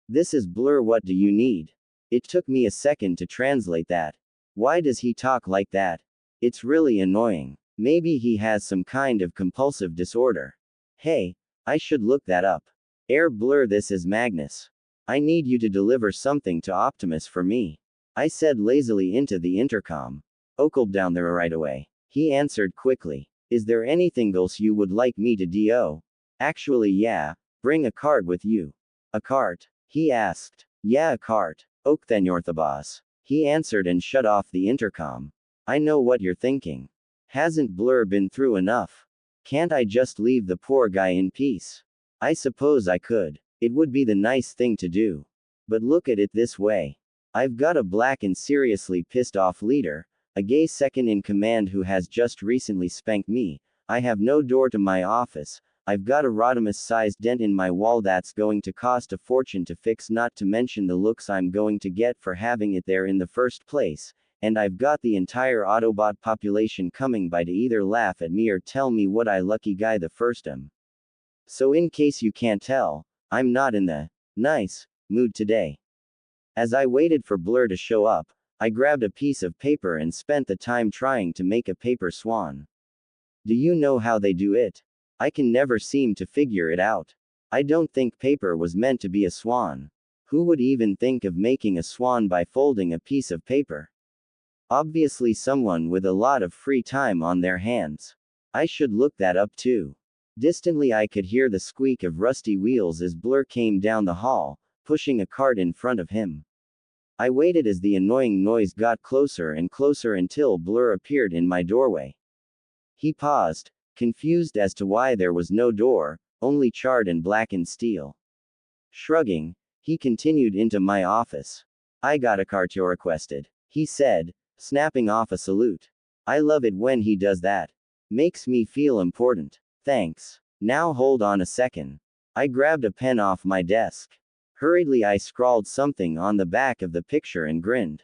A: This is Blur, what do you need? It took me a second to translate that. Why does he talk like that? It's really annoying. Maybe he has some kind of compulsive disorder. Hey, I should look that up. Blur, this is Magnus. I need you to deliver something to Optimus for me. I said lazily into the intercom. Okel down there right away. He answered quickly. Is there anything else you would like me to do? Actually, yeah. Bring a cart with you. A cart? He asked. Yeah, a cart. Ok then boss. He answered and shut off the intercom. I know what you're thinking. Hasn't Blur been through enough? Can't I just leave the poor guy in peace? I suppose I could. It would be the nice thing to do. But look at it this way. I've got a black and seriously pissed off leader, a gay second in command who has just recently spanked me. I have no door to my office. I've got a Rodimus-sized dent in my wall that's going to cost a fortune to fix, not to mention the looks I'm going to get for having it there in the first place. And I've got the entire Autobot population coming by to either laugh at me or tell me what I lucky guy the first am. So in case you can't tell, I'm not in the nice mood today. As I waited for Blur to show up, I grabbed a piece of paper and spent the time trying to make a paper swan. Do you know how they do it? I can never seem to figure it out. I don't think paper was meant to be a swan. Who would even think of making a swan by folding a piece of paper? Obviously someone with a lot of free time on their hands. I should look that up too. Distantly I could hear the squeak of rusty wheels as Blur came down the hall, pushing a cart in front of him. I waited as the annoying noise got closer and closer until Blur appeared in my doorway. He paused, confused as to why there was no door, only charred and blackened steel. Shrugging, he continued into my office. I got a cart you requested, he said, snapping off a salute. I love it when he does that. Makes me feel important. Thanks. Now hold on a second. I grabbed a pen off my desk. Hurriedly I scrawled something on the back of the picture and grinned.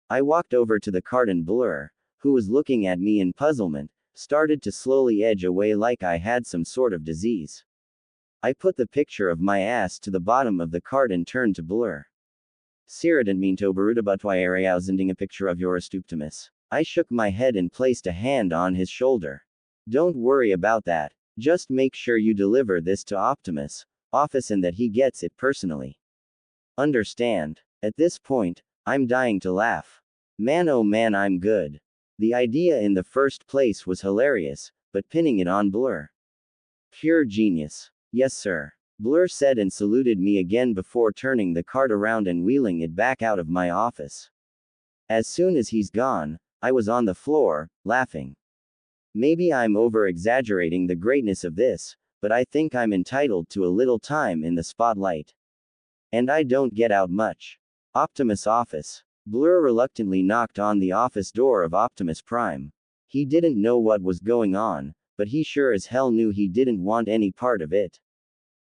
A: I walked over to the cart and Blur, who was looking at me in puzzlement, started to slowly edge away like I had some sort of disease. I put the picture of my ass to the bottom of the cart and turned to Blur. Sira didn't mean to Baruta sending a picture of your stuptimus. I shook my head and placed a hand on his shoulder. Don't worry about that. Just make sure you deliver this to Optimus office and that he gets it personally. Understand? At this point, I'm dying to laugh. Man oh man, I'm good. The idea in the first place was hilarious, but pinning it on Blur. Pure genius. Yes sir. Blur said and saluted me again before turning the cart around and wheeling it back out of my office. As soon as he's gone, I was on the floor, laughing. Maybe I'm over-exaggerating the greatness of this, but I think I'm entitled to a little time in the spotlight. And I don't get out much. Optimus office. Blur reluctantly knocked on the office door of Optimus Prime. He didn't know what was going on, but he sure as hell knew he didn't want any part of it.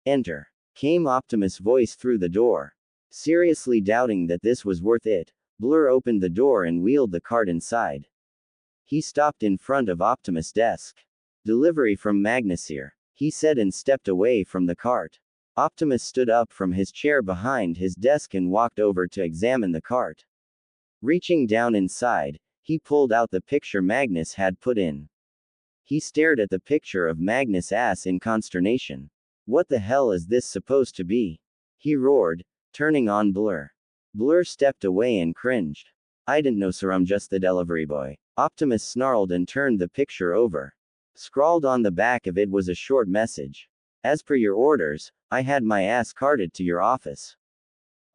A: Enter. Came Optimus' voice through the door. Seriously doubting that this was worth it, Blur opened the door and wheeled the cart inside. He stopped in front of Optimus' desk. Delivery from Magnus here, he said and stepped away from the cart. Optimus stood up from his chair behind his desk and walked over to examine the cart. Reaching down inside, he pulled out the picture Magnus had put in. He stared at the picture of Magnus' ass in consternation. What the hell is this supposed to be? He roared, turning on Blur. Blur stepped away and cringed. I didn't know sir, I'm just the delivery boy. Optimus snarled and turned the picture over. Scrawled on the back of it was a short message. As per your orders, I had my ass carted to your office.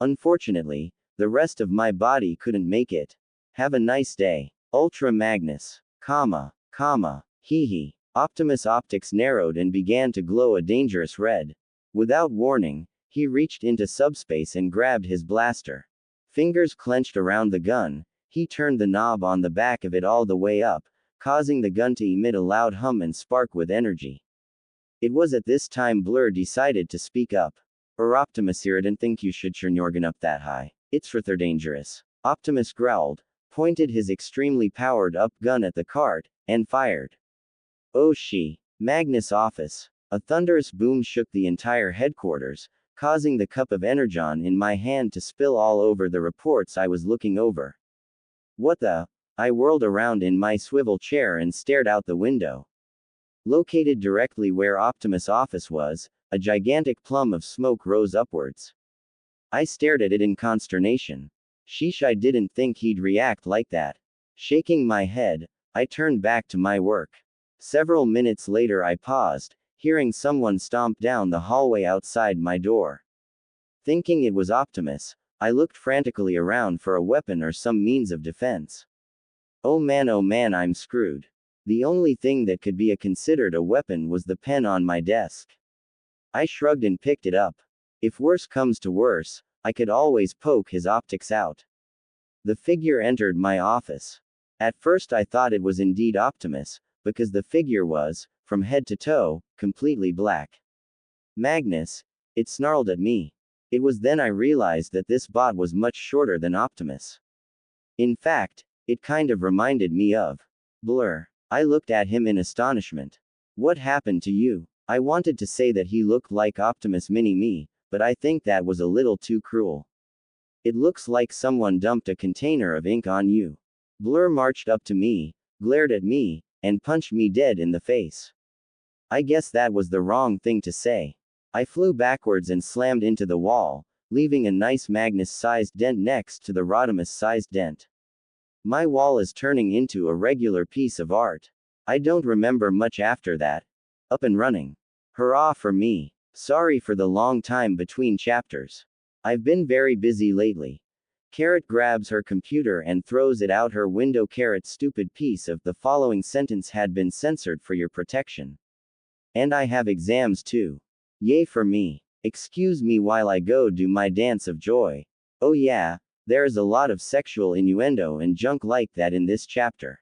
A: Unfortunately, the rest of my body couldn't make it. Have a nice day. Ultra Magnus. Hee hee. Optimus' optics narrowed and began to glow a dangerous red. Without warning, he reached into subspace and grabbed his blaster. Fingers clenched around the gun, he turned the knob on the back of it all the way up, causing the gun to emit a loud hum and spark with energy. It was at this time Blur decided to speak up. Optimus here, I didn't think you should turn your gun up that high. It's for they're dangerous. Optimus growled, pointed his extremely powered up gun at the cart, and fired. Oh Magnus' office. A thunderous boom shook the entire headquarters, causing the cup of energon in my hand to spill all over the reports I was looking over. What the? I whirled around in my swivel chair and stared out the window. Located directly where Optimus' office was, a gigantic plume of smoke rose upwards. I stared at it in consternation. Sheesh, I didn't think he'd react like that. Shaking my head, I turned back to my work. Several minutes later, I paused, hearing someone stomp down the hallway outside my door. Thinking it was Optimus, I looked frantically around for a weapon or some means of defense. Oh man, I'm screwed. The only thing that could be considered a weapon was the pen on my desk. I shrugged and picked it up. If worse comes to worse, I could always poke his optics out. The figure entered my office. At first I thought it was indeed Optimus, because the figure was, from head to toe, completely black. Magnus, it snarled at me. It was then I realized that this bot was much shorter than Optimus. In fact, it kind of reminded me of Blur. I looked at him in astonishment. What happened to you? I wanted to say that he looked like Optimus Mini-Me, but I think that was a little too cruel. It looks like someone dumped a container of ink on you. Blur marched up to me, glared at me, and punched me dead in the face. I guess that was the wrong thing to say. I flew backwards and slammed into the wall, leaving a nice Magnus-sized dent next to the Rodimus-sized dent. My wall is turning into a regular piece of art. I don't remember much after that. Up and running. Hurrah for me. Sorry for the long time between chapters. I've been very busy lately. Carrot grabs her computer and throws it out her window. Carrot, stupid piece of the following sentence had been censored for your protection. And I have exams too. Yay for me. Excuse me while I go do my dance of joy. Oh yeah, there is a lot of sexual innuendo and junk like that in this chapter.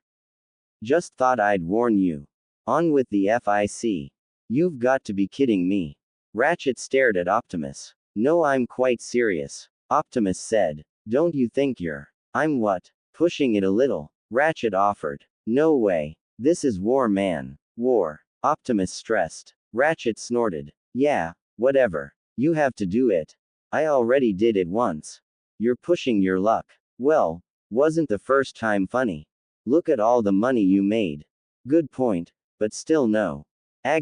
A: Just thought I'd warn you. On with the FIC. You've got to be kidding me. Ratchet stared at Optimus. No, I'm quite serious. Optimus said. Don't you think you're... I'm what? Pushing it a little. Ratchet offered. No way. This is war, man. War. Optimus stressed. Ratchet snorted. Yeah, whatever. You have to do it. I already did it once. You're pushing your luck. Well, wasn't the first time funny. Look at all the money you made. Good point, but still no.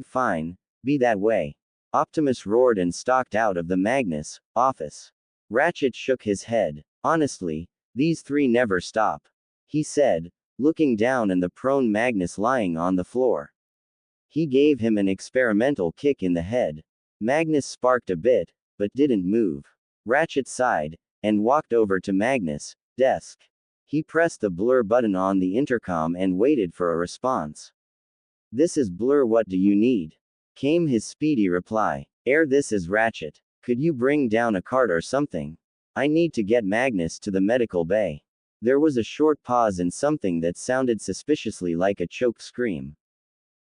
A: Fine. Be that way. Optimus roared and stalked out of the Magnus office. Ratchet shook his head. Honestly, these three never stop. He said, looking down at the prone Magnus lying on the floor. He gave him an experimental kick in the head. Magnus sparked a bit, but didn't move. Ratchet sighed, and walked over to Magnus' desk. He pressed the blur button on the intercom and waited for a response. This is Blur, what do you need? Came his speedy reply. This is Ratchet. Could you bring down a cart or something? I need to get Magnus to the medical bay. There was a short pause and something that sounded suspiciously like a choked scream.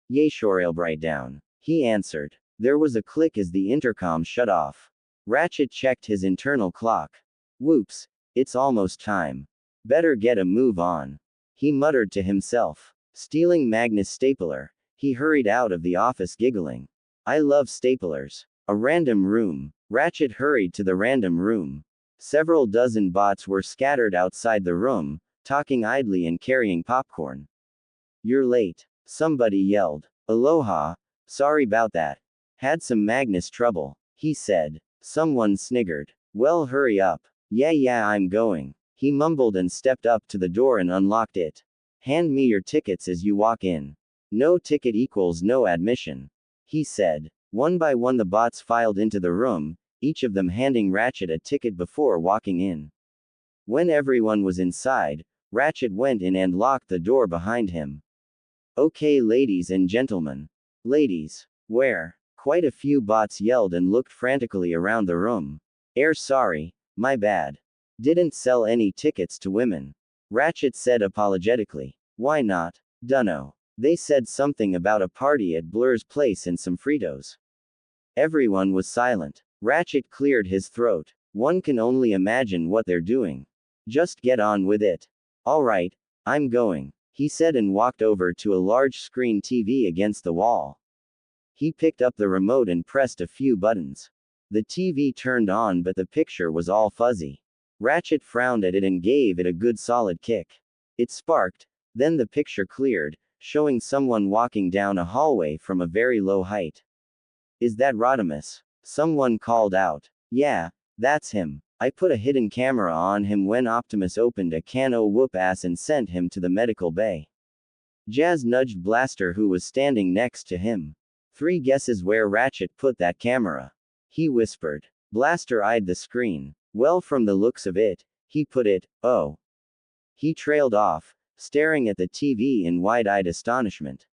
A: Yay, sure, I'll write down. He answered. There was a click as the intercom shut off. Ratchet checked his internal clock. Whoops, it's almost time. Better get a move on. He muttered to himself. Stealing Magnus' stapler, he hurried out of the office giggling. I love staplers. A random room. Ratchet hurried to the random room. Several dozen bots were scattered outside the room, talking idly and carrying popcorn. You're late. Somebody yelled. Aloha. Sorry about that. Had some Magnus trouble, he said. Someone sniggered. Well, hurry up. Yeah, I'm going. He mumbled and stepped up to the door and unlocked it. Hand me your tickets as you walk in. No ticket equals no admission, he said. One by one the bots filed into the room, each of them handing Ratchet a ticket before walking in. When everyone was inside, Ratchet went in and locked the door behind him. Okay, ladies and gentlemen. Ladies. Where? Quite a few bots yelled and looked frantically around the room. Sorry, my bad. Didn't sell any tickets to women. Ratchet said apologetically. Why not? Dunno. They said something about a party at Blur's place and some Fritos. Everyone was silent. Ratchet cleared his throat. One can only imagine what they're doing. Just get on with it. Alright, I'm going, he said and walked over to a large screen TV against the wall. He picked up the remote and pressed a few buttons. The TV turned on, but the picture was all fuzzy. Ratchet frowned at it and gave it a good solid kick. It sparked, then the picture cleared, showing someone walking down a hallway from a very low height. Is that Rodimus? Someone called out. Yeah, that's him. I put a hidden camera on him when Optimus opened a can o' whoop ass and sent him to the medical bay. Jazz nudged Blaster, who was standing next to him. 3 guesses where Ratchet put that camera, he whispered. Blaster eyed the screen. Well, from the looks of it, he put it, oh. He trailed off, staring at the TV in wide-eyed astonishment.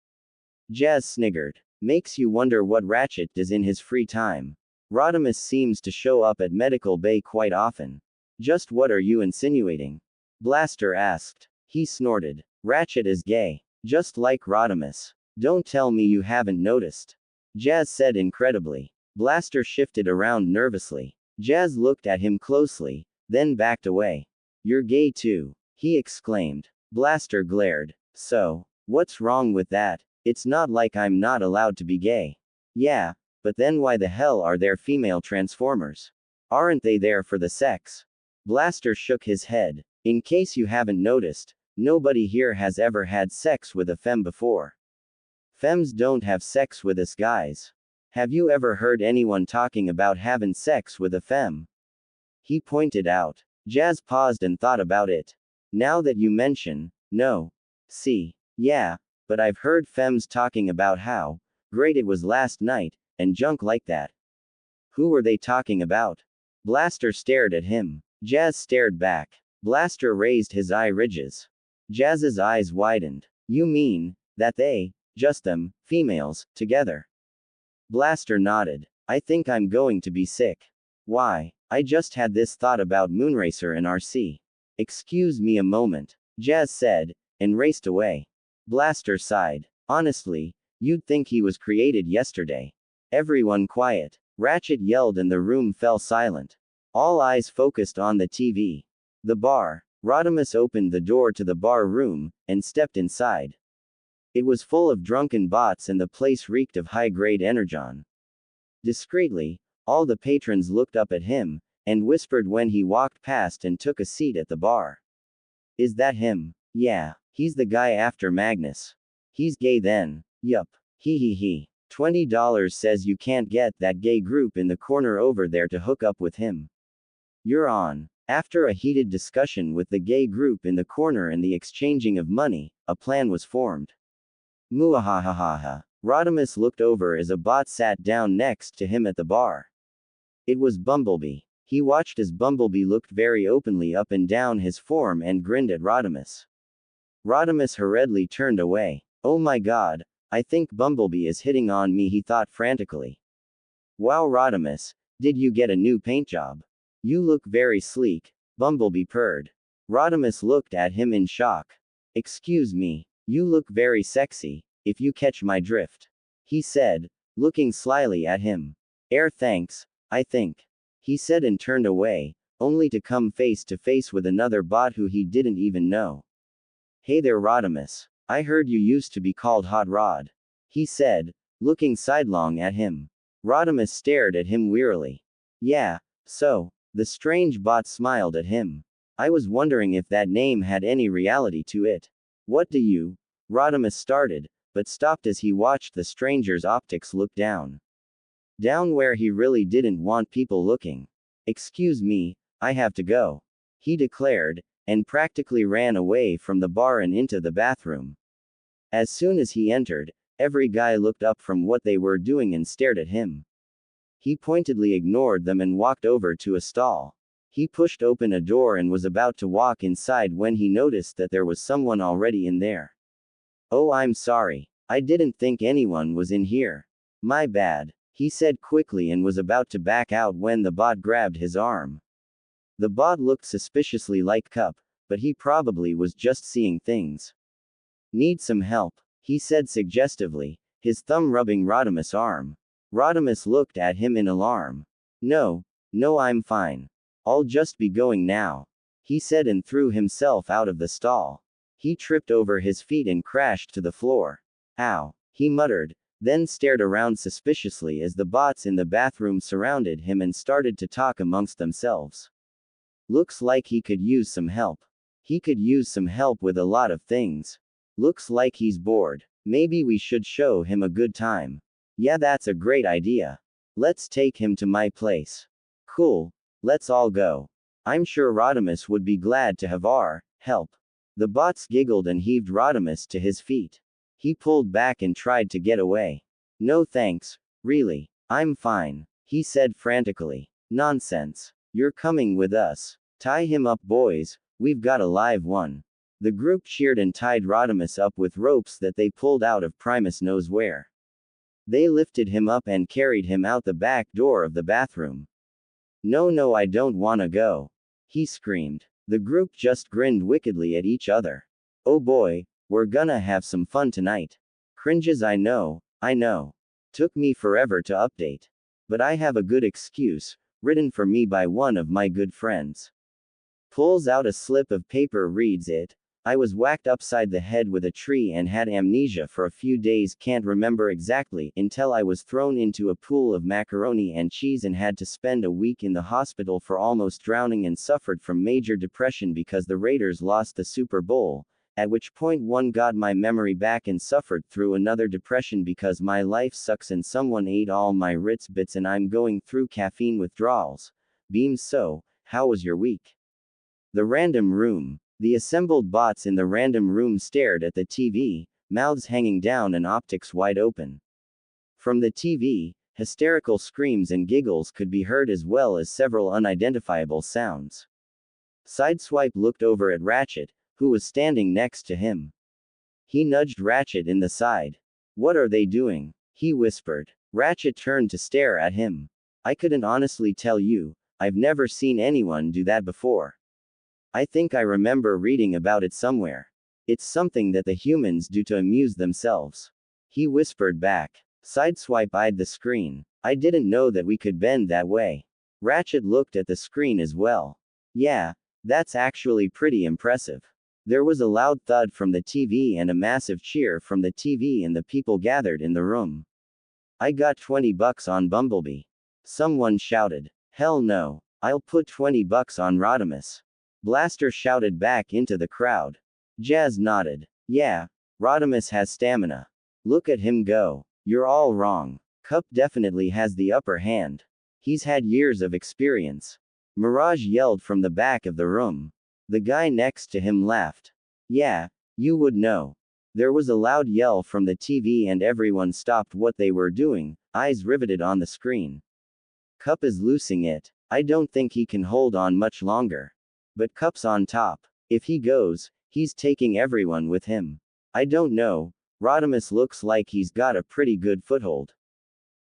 A: Jazz sniggered. Makes you wonder what Ratchet does in his free time. Rodimus seems to show up at medical bay quite often. Just what are you insinuating? Blaster asked. He snorted. Ratchet is gay. Just like Rodimus. Don't tell me you haven't noticed. Jazz said incredibly. Blaster shifted around nervously. Jazz looked at him closely, then backed away. You're gay too, he exclaimed. Blaster glared. So, what's wrong with that? It's not like I'm not allowed to be gay. Yeah, but then why the hell are there female Transformers? Aren't they there for the sex? Blaster shook his head. In case you haven't noticed, nobody here has ever had sex with a femme before. Femmes don't have sex with us guys. Have you ever heard anyone talking about having sex with a femme? He pointed out. Jazz paused and thought about it. Now that you mention, no. See, yeah, but I've heard femmes talking about how great it was last night, and junk like that. Who were they talking about? Blaster stared at him. Jazz stared back. Blaster raised his eye ridges. Jazz's eyes widened. You mean, that they, just them, females, together? Blaster nodded. I think I'm going to be sick. Why? I just had this thought about Moonracer and RC. Excuse me a moment, Jazz said, and raced away. Blaster sighed. Honestly, you'd think he was created yesterday. Everyone quiet. Ratchet yelled and the room fell silent. All eyes focused on the TV. The bar. Rodimus opened the door to the bar room, and stepped inside. It was full of drunken bots and the place reeked of high-grade energon. Discreetly, all the patrons looked up at him, and whispered when he walked past and took a seat at the bar. Is that him? Yeah, he's the guy after Magnus. He's gay then. Yup. He. $20 says you can't get that gay group in the corner over there to hook up with him. You're on. After a heated discussion with the gay group in the corner and the exchanging of money, a plan was formed. Muahahaha. Rodimus looked over as a bot sat down next to him at the bar. It was Bumblebee. He watched as Bumblebee looked very openly up and down his form and grinned at Rodimus. Rodimus hurriedly turned away. Oh my god, I think Bumblebee is hitting on me, he thought frantically. Wow Rodimus, did you get a new paint job? You look very sleek, Bumblebee purred. Rodimus looked at him in shock. Excuse me, you look very sexy, if you catch my drift. He said, looking slyly at him. Thanks, I think. He said and turned away, only to come face to face with another bot who he didn't even know. Hey there Rodimus, I heard you used to be called Hot Rod. He said, looking sidelong at him. Rodimus stared at him wearily. Yeah, so. The strange bot smiled at him. I was wondering if that name had any reality to it. What do you? Rodimus started, but stopped as he watched the stranger's optics look down. Down where he really didn't want people looking. Excuse me, I have to go, he declared, and practically ran away from the bar and into the bathroom. As soon as he entered, every guy looked up from what they were doing and stared at him. He pointedly ignored them and walked over to a stall. He pushed open a door and was about to walk inside when he noticed that there was someone already in there. Oh, I'm sorry. I didn't think anyone was in here. My bad, he said quickly and was about to back out when the bot grabbed his arm. The bot looked suspiciously like Cup, but he probably was just seeing things. Need some help, he said suggestively, his thumb rubbing Rodimus' arm. Rodimus looked at him in alarm. No, I'm fine. I'll just be going now, he said and threw himself out of the stall. He tripped over his feet and crashed to the floor. Ow, he muttered, then stared around suspiciously as the bots in the bathroom surrounded him and started to talk amongst themselves. Looks like he could use some help. He could use some help with a lot of things. Looks like he's bored. Maybe we should show him a good time. Yeah, that's a great idea. Let's take him to my place. Cool. Let's all go. I'm sure Rodimus would be glad to have our help. The bots giggled and heaved Rodimus to his feet. He pulled back and tried to get away. No thanks, really. I'm fine, he said frantically. Nonsense. You're coming with us. Tie him up, boys, we've got a live one. The group cheered and tied Rodimus up with ropes that they pulled out of Primus knows where. They lifted him up and carried him out the back door of the bathroom. No, I don't wanna go, he screamed. The group just grinned wickedly at each other. Oh boy, we're gonna have some fun tonight. Cringes, I know. Took me forever to update. But I have a good excuse, written for me by one of my good friends. Pulls out a slip of paper, reads it. I was whacked upside the head with a tree and had amnesia for a few days, can't remember exactly, until I was thrown into a pool of macaroni and cheese and had to spend a week in the hospital for almost drowning and suffered from major depression because the Raiders lost the Super Bowl, at which point one got my memory back and suffered through another depression because my life sucks and someone ate all my Ritz bits and I'm going through caffeine withdrawals. Beams. So, how was your week? The random room. The assembled bots in the random room stared at the TV, mouths hanging down and optics wide open. From the TV, hysterical screams and giggles could be heard as well as several unidentifiable sounds. Sideswipe looked over at Ratchet, who was standing next to him. He nudged Ratchet in the side. What are they doing? He whispered. Ratchet turned to stare at him. I couldn't honestly tell you, I've never seen anyone do that before. I think I remember reading about it somewhere. It's something that the humans do to amuse themselves. He whispered back. Sideswipe eyed the screen. I didn't know that we could bend that way. Ratchet looked at the screen as well. Yeah, that's actually pretty impressive. There was a loud thud from the TV and a massive cheer from the TV and the people gathered in the room. I got $20 on Bumblebee. Someone shouted. Hell no, I'll put $20 on Rodimus. Blaster shouted back into the crowd. Jazz nodded. Yeah, Rodimus has stamina. Look at him go. You're all wrong. Cup definitely has the upper hand. He's had years of experience. Mirage yelled from the back of the room. The guy next to him laughed. Yeah, you would know. There was a loud yell from the TV and everyone stopped what they were doing, eyes riveted on the screen. Cup is losing it. I don't think he can hold on much longer. But Cup's on top. If he goes, he's taking everyone with him. I don't know, Rodimus looks like he's got a pretty good foothold.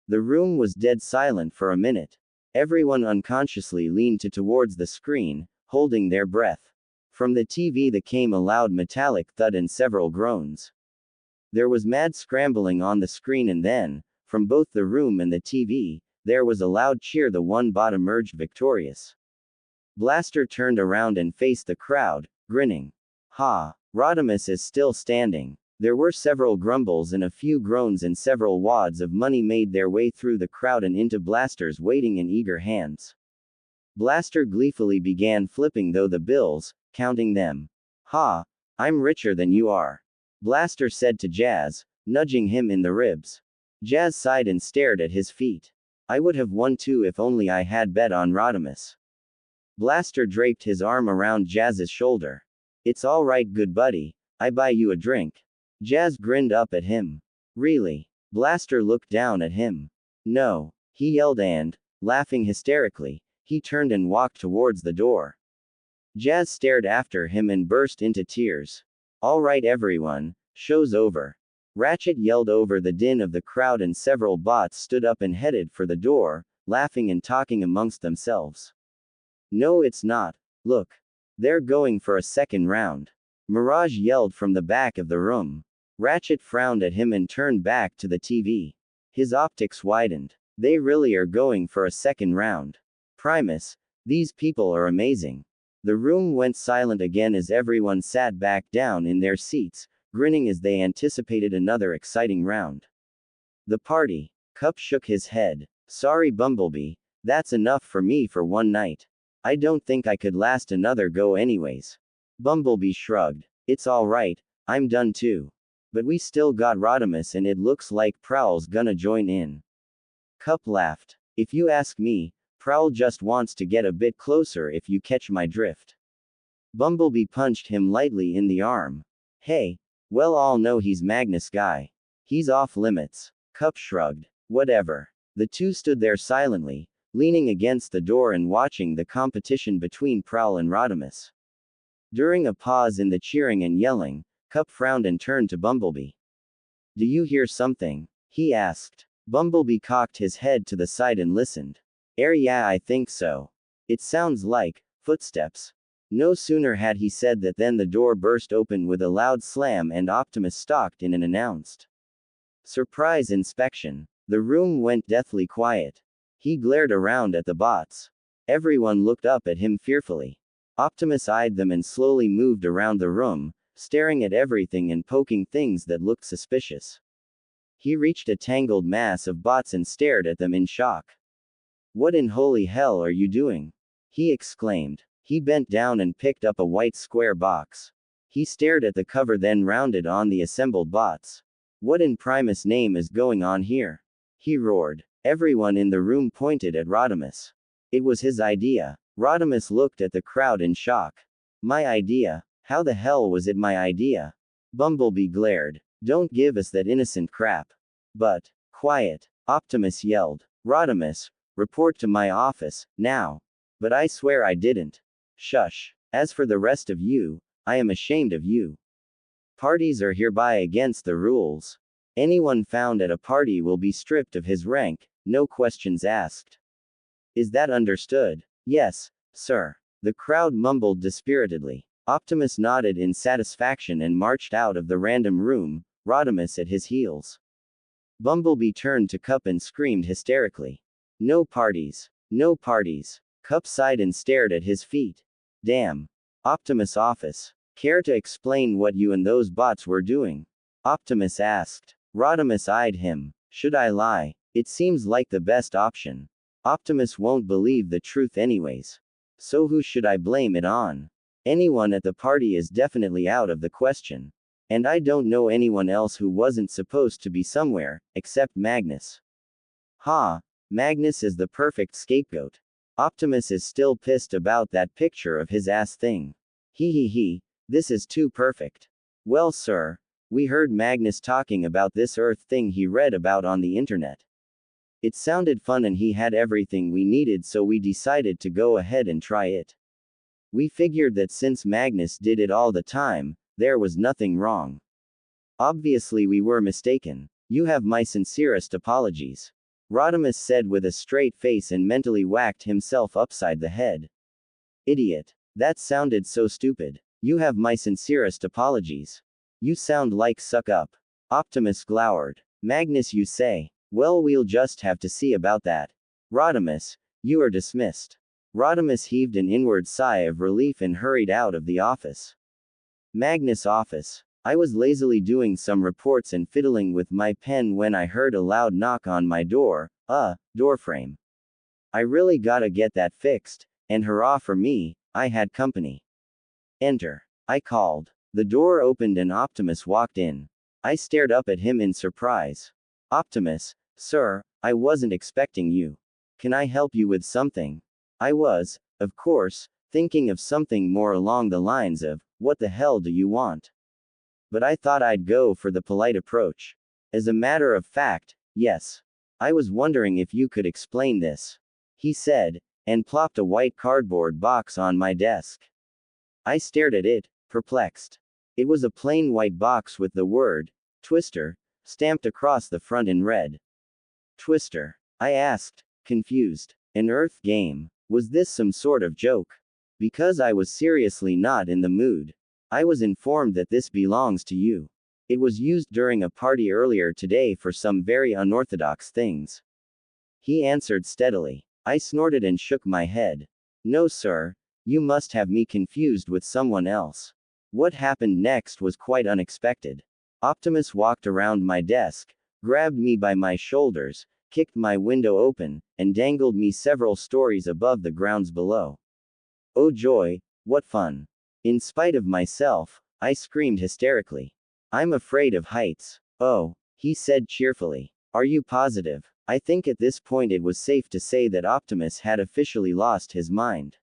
A: The room was dead silent for a minute. Everyone unconsciously leaned towards the screen, holding their breath. From the TV there came a loud metallic thud and several groans. There was mad scrambling on the screen and then, from both the room and the TV, there was a loud cheer. The one bot emerged victorious. Blaster turned around and faced the crowd, grinning. Ha, Rodimus is still standing. There were several grumbles and a few groans and several wads of money made their way through the crowd and into Blaster's waiting and eager hands. Blaster gleefully began flipping the bills, counting them. Ha, I'm richer than you are. Blaster said to Jazz, nudging him in the ribs. Jazz sighed and stared at his feet. I would have won too if only I had bet on Rodimus. Blaster draped his arm around Jazz's shoulder. It's all right, good buddy, I buy you a drink. Jazz grinned up at him. Really? Blaster looked down at him. No, he yelled and, laughing hysterically, he turned and walked towards the door. Jazz stared after him and burst into tears. All right everyone, show's over. Ratchet yelled over the din of the crowd and several bots stood up and headed for the door, laughing and talking amongst themselves. No, it's not. Look. They're going for a second round. Mirage yelled from the back of the room. Ratchet frowned at him and turned back to the TV. His optics widened. They really are going for a second round. Primus, these people are amazing. The room went silent again as everyone sat back down in their seats, grinning as they anticipated another exciting round. The party. Cup shook his head. Sorry Bumblebee, that's enough for me for one night. I don't think I could last another go anyways. Bumblebee shrugged. It's alright, I'm done too. But we still got Rodimus and it looks like Prowl's gonna join in. Cup laughed. If you ask me, Prowl just wants to get a bit closer if you catch my drift. Bumblebee punched him lightly in the arm. Hey, well, all know he's Magnus guy. He's off limits. Cup shrugged. Whatever. The two stood there silently, leaning against the door and watching the competition between Prowl and Rodimus. During a pause in the cheering and yelling, Cup frowned and turned to Bumblebee. Do you hear something? He asked. Bumblebee cocked his head to the side and listened. Yeah, I think so. It sounds like footsteps. No sooner had he said that than the door burst open with a loud slam and Optimus stalked in and announced. Surprise inspection. The room went deathly quiet. He glared around at the bots. Everyone looked up at him fearfully. Optimus eyed them and slowly moved around the room, staring at everything and poking things that looked suspicious. He reached a tangled mass of bots and stared at them in shock. What in holy hell are you doing? He exclaimed. He bent down and picked up a white square box. He stared at the cover, then rounded on the assembled bots. What in Primus' name is going on here? He roared. Everyone in the room pointed at Rodimus. It was his idea. Rodimus looked at the crowd in shock. My idea? How the hell was it my idea? Bumblebee glared. Don't give us that innocent crap. But, quiet, Optimus yelled. Rodimus, report to my office, now. But I swear I didn't. Shush. As for the rest of you, I am ashamed of you. Parties are hereby against the rules. Anyone found at a party will be stripped of his rank, no questions asked. Is that understood? Yes, sir. The crowd mumbled dispiritedly. Optimus nodded in satisfaction and marched out of the random room, Rodimus at his heels. Bumblebee turned to Cup and screamed hysterically. No parties. No parties. Cup sighed and stared at his feet. Damn. Optimus' office. Care to explain what you and those bots were doing? Optimus asked. Rodimus eyed him. Should I lie? It seems like the best option. Optimus won't believe the truth anyways. So who should I blame it on? Anyone at the party is definitely out of the question. And I don't know anyone else who wasn't supposed to be somewhere, except Magnus. Ha! Magnus is the perfect scapegoat. Optimus is still pissed about that picture of his ass thing. He, this is too perfect. Well, sir, we heard Magnus talking about this Earth thing he read about on the internet. It sounded fun and he had everything we needed, so we decided to go ahead and try it. We figured that since Magnus did it all the time, there was nothing wrong. Obviously we were mistaken. You have my sincerest apologies. Rodimus said with a straight face and mentally whacked himself upside the head. Idiot. That sounded so stupid. You have my sincerest apologies. You sound like suck up. Optimus glowered. Magnus, you say? Well, we'll just have to see about that. Rodimus, you are dismissed. Rodimus heaved an inward sigh of relief and hurried out of the office. Magnus' office. I was lazily doing some reports and fiddling with my pen when I heard a loud knock on my door, doorframe. I really gotta get that fixed, and hurrah for me, I had company. Enter. I called. The door opened and Optimus walked in. I stared up at him in surprise. Optimus, sir, I wasn't expecting you. Can I help you with something? I was, of course, thinking of something more along the lines of, what the hell do you want? But I thought I'd go for the polite approach. As a matter of fact, yes. I was wondering if you could explain this. He said, and plopped a white cardboard box on my desk. I stared at it, perplexed. It was a plain white box with the word, Twister, stamped across the front in red. Twister? I asked, confused. An Earth game? Was this some sort of joke? Because I was seriously not in the mood. I was informed that this belongs to you. It was used during a party earlier today for some very unorthodox things. He answered steadily. I snorted and shook my head. No, sir. You must have me confused with someone else. What happened next was quite unexpected. Optimus walked around my desk, grabbed me by my shoulders, kicked my window open, and dangled me several stories above the grounds below. Oh joy, what fun. In spite of myself, I screamed hysterically. I'm afraid of heights. Oh, he said cheerfully. Are you positive? I think at this point it was safe to say that Optimus had officially lost his mind.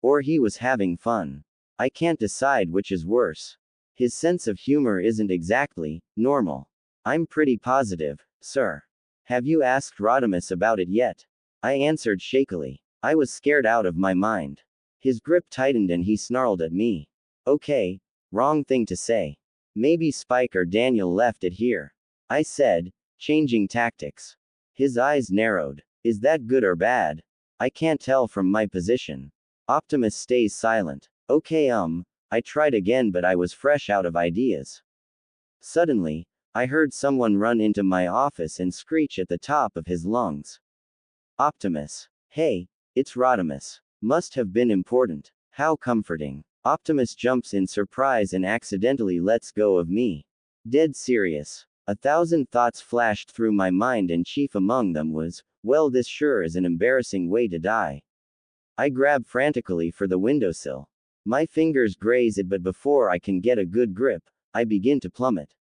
A: Or he was having fun. I can't decide which is worse. His sense of humor isn't exactly normal. I'm pretty positive, sir. Have you asked Rodimus about it yet? I answered shakily. I was scared out of my mind. His grip tightened and he snarled at me. Okay, wrong thing to say. Maybe Spike or Daniel left it here. I said, changing tactics. His eyes narrowed. Is that good or bad? I can't tell from my position. Optimus stays silent. Okay, I tried again, but I was fresh out of ideas. Suddenly, I heard someone run into my office and screech at the top of his lungs. Optimus. Hey, it's Rodimus. Must have been important. How comforting. Optimus jumps in surprise and accidentally lets go of me. Dead serious. 1,000 thoughts flashed through my mind, and chief among them was, well, this sure is an embarrassing way to die. I grab frantically for the windowsill. My fingers graze it, but before I can get a good grip, I begin to plummet.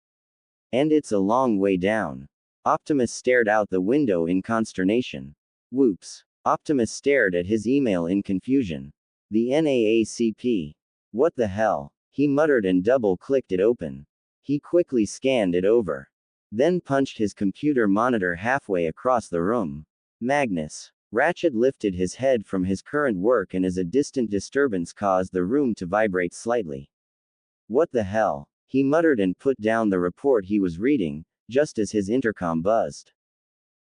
A: And it's a long way down. Optimus stared out the window in consternation. Whoops. Optimus stared at his email in confusion. The NAACP. What the hell? He muttered and double-clicked it open. He quickly scanned it over. Then punched his computer monitor halfway across the room. Magnus. Ratchet lifted his head from his current work, and as a distant disturbance caused the room to vibrate slightly. What the hell? He muttered and put down the report he was reading, just as his intercom buzzed.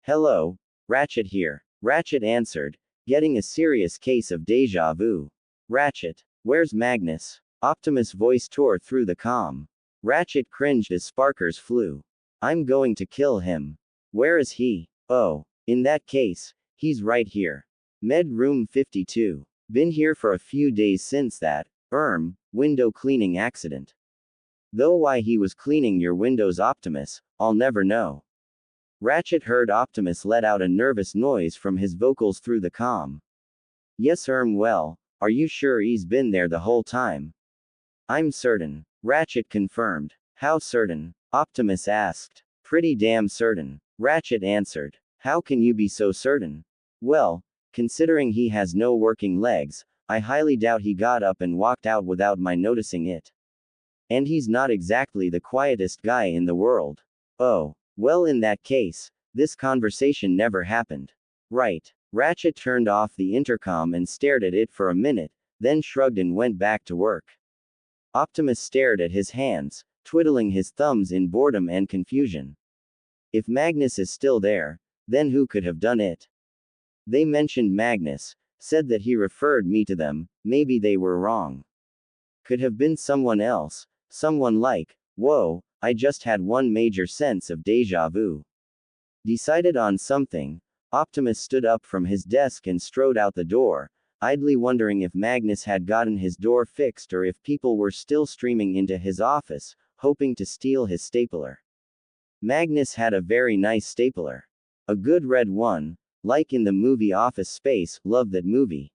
A: Hello, Ratchet here. Ratchet answered, getting a serious case of deja vu. Ratchet, where's Magnus? Optimus' voice tore through the comm. Ratchet cringed as sparkers flew. I'm going to kill him. Where is he? Oh, in that case, he's right here. Med room 52. Been here for a few days since that, window cleaning accident. Though why he was cleaning your windows, Optimus, I'll never know. Ratchet heard Optimus let out a nervous noise from his vocals through the comm. Yes, well, are you sure he's been there the whole time? I'm certain. Ratchet confirmed. How certain? Optimus asked. Pretty damn certain. Ratchet answered. How can you be so certain? Well, considering he has no working legs, I highly doubt he got up and walked out without my noticing it. And he's not exactly the quietest guy in the world. Oh, well, in that case, this conversation never happened. Right. Ratchet turned off the intercom and stared at it for a minute, then shrugged and went back to work. Optimus stared at his hands, twiddling his thumbs in boredom and confusion. If Magnus is still there, then who could have done it? They mentioned Magnus, said that he referred me to them, maybe they were wrong. Could have been someone else, someone like, whoa, I just had one major sense of deja vu. Decided on something, Optimus stood up from his desk and strode out the door, idly wondering if Magnus had gotten his door fixed or if people were still streaming into his office, hoping to steal his stapler. Magnus had a very nice stapler. A good red one, like in the movie Office Space, love that movie.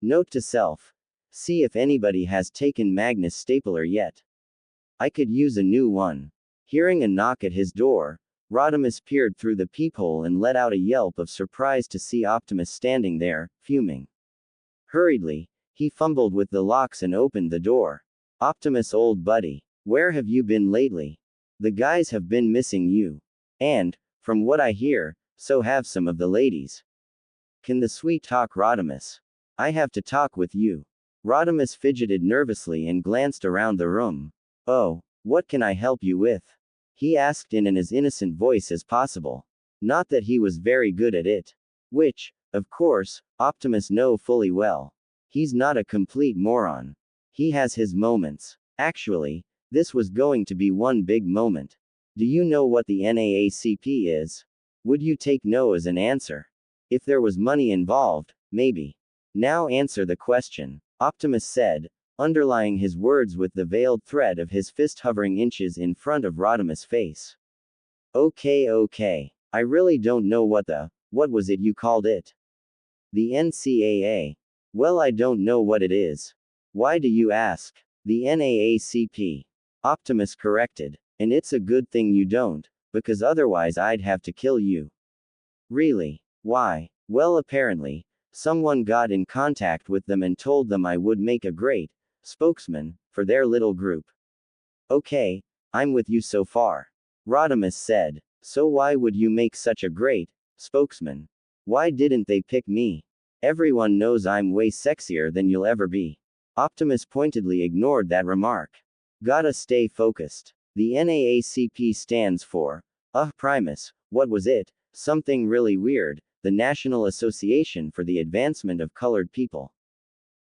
A: Note to self. See if anybody has taken Magnus' stapler yet. I could use a new one. Hearing a knock at his door, Rodimus peered through the peephole and let out a yelp of surprise to see Optimus standing there, fuming. Hurriedly, he fumbled with the locks and opened the door. Optimus, old buddy, where have you been lately? The guys have been missing you. And, from what I hear, so have some of the ladies. Can the sweet talk, Rodimus? I have to talk with you. Rodimus fidgeted nervously and glanced around the room. Oh, what can I help you with? He asked in an as innocent voice as possible. Not that he was very good at it. Which, of course, Optimus knew fully well. He's not a complete moron. He has his moments. Actually, this was going to be one big moment. Do you know what the NAACP is? Would you take no as an answer? If there was money involved, maybe. Now answer the question, Optimus said, underlying his words with the veiled threat of his fist hovering inches in front of Rodimus' face. Okay. I really don't know what was it you called it? The NCAA. Well, I don't know what it is. Why do you ask? The NAACP. Optimus corrected. And it's a good thing you don't, because otherwise I'd have to kill you. Really? Why? Well, apparently, someone got in contact with them and told them I would make a great spokesman for their little group. Okay, I'm with you so far. Rodimus said. So why would you make such a great spokesman? Why didn't they pick me? Everyone knows I'm way sexier than you'll ever be. Optimus pointedly ignored that remark. Gotta stay focused. The NAACP stands for, Primus, what was it? Something really weird, the National Association for the Advancement of Colored People.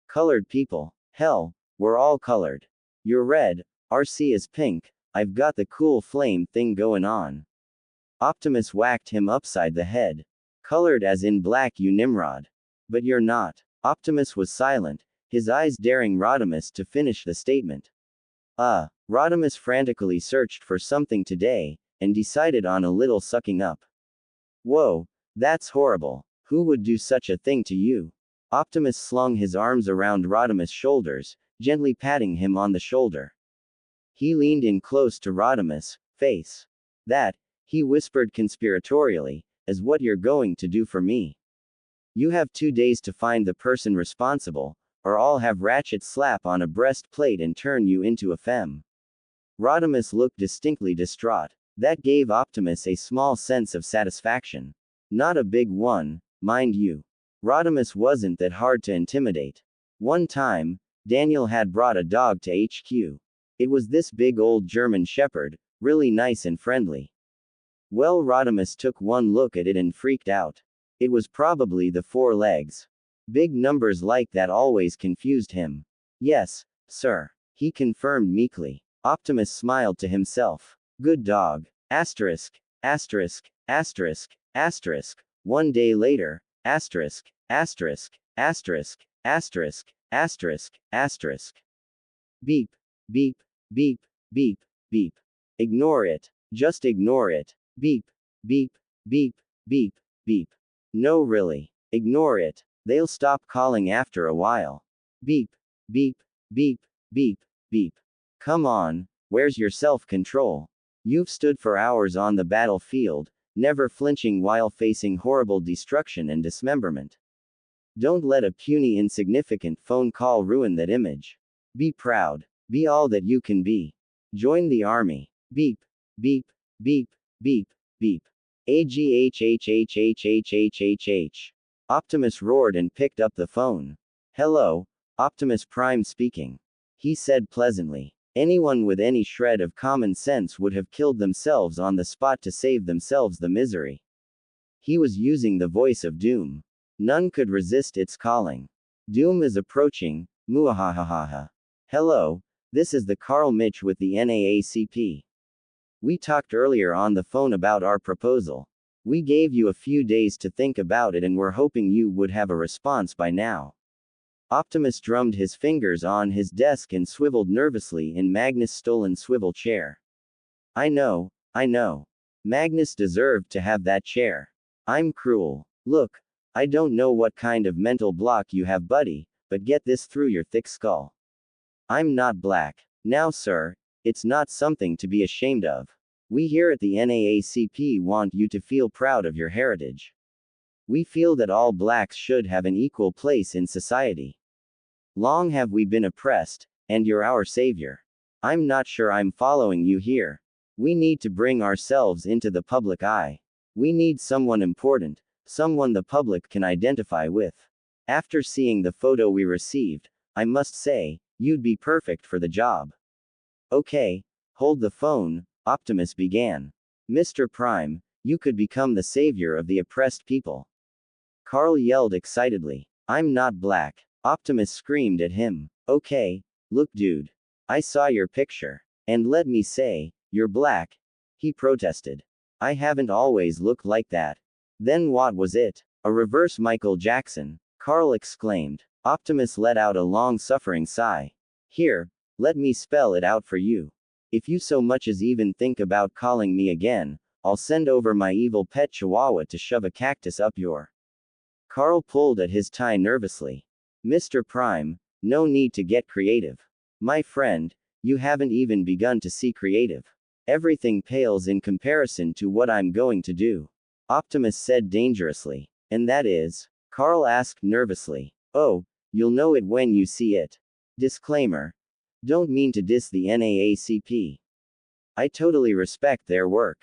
A: Colored people? Hell, we're all colored. You're red, RC is pink, I've got the cool flame thing going on. Optimus whacked him upside the head. Colored as in black, you Nimrod. But you're not. Optimus was silent, his eyes daring Rodimus to finish the statement. Rodimus frantically searched for something today, and decided on a little sucking up. Whoa, that's horrible. Who would do such a thing to you? Optimus slung his arms around Rodimus' shoulders, gently patting him on the shoulder. He leaned in close to Rodimus' face. That, he whispered conspiratorially, is what you're going to do for me. You have 2 days to find the person responsible, or I'll have Ratchet slap on a breastplate and turn you into a femme. Rodimus looked distinctly distraught. That gave Optimus a small sense of satisfaction. Not a big one, mind you. Rodimus wasn't that hard to intimidate. One time, Daniel had brought a dog to HQ. It was this big old German Shepherd, really nice and friendly. Well, Rodimus took one look at it and freaked out. It was probably the 4 legs. Big numbers like that always confused him. Yes, sir, he confirmed meekly. Optimus smiled to himself. Good dog. Asterisk, asterisk, asterisk, asterisk. 1 day later, asterisk, asterisk, asterisk, asterisk, asterisk, asterisk. Beep, beep, beep, beep, beep. Ignore it. Just ignore it. Beep, beep, beep, beep, beep. No, really. Ignore it. They'll stop calling after a while. Beep, beep, beep, beep, beep. Come on, where's your self-control? You've stood for hours on the battlefield, never flinching while facing horrible destruction and dismemberment. Don't let a puny, insignificant phone call ruin that image. Be proud. Be all that you can be. Join the army. Beep, beep, beep, beep, beep. AGHHHHHHHH. Optimus roared and picked up the phone. Hello, Optimus Prime speaking. He said pleasantly. Anyone with any shred of common sense would have killed themselves on the spot to save themselves the misery. He was using the voice of doom. None could resist its calling. Doom is approaching, muahahaha. Hello, this is the Carl Mitch with the NAACP. We talked earlier on the phone about our proposal. We gave you a few days to think about it and we're hoping you would have a response by now. Optimus drummed his fingers on his desk and swiveled nervously in Magnus' stolen swivel chair. I know. Magnus deserved to have that chair. I'm cruel. Look, I don't know what kind of mental block you have, buddy, but get this through your thick skull. I'm not black. Now, sir, it's not something to be ashamed of. We here at the NAACP want you to feel proud of your heritage. We feel that all blacks should have an equal place in society. Long have we been oppressed, and you're our savior. I'm not sure I'm following you here. We need to bring ourselves into the public eye. We need someone important, someone the public can identify with. After seeing the photo we received, I must say, you'd be perfect for the job. Okay, hold the phone, Optimus began. Mr. Prime, you could become the savior of the oppressed people. Carl yelled excitedly. I'm not black. Optimus screamed at him. Okay, look dude. I saw your picture. And let me say, you're black. He protested. I haven't always looked like that. Then what was it? A reverse Michael Jackson? Carl exclaimed. Optimus let out a long-suffering sigh. Here, let me spell it out for you. If you so much as even think about calling me again, I'll send over my evil pet chihuahua to shove a cactus up your. Carl pulled at his tie nervously. Mr. Prime, no need to get creative. My friend, you haven't even begun to see creative. Everything pales in comparison to what I'm going to do. Optimus said dangerously. And that is? Carl asked nervously. Oh, you'll know it when you see it. Disclaimer. Don't mean to diss the NAACP. I totally respect their work.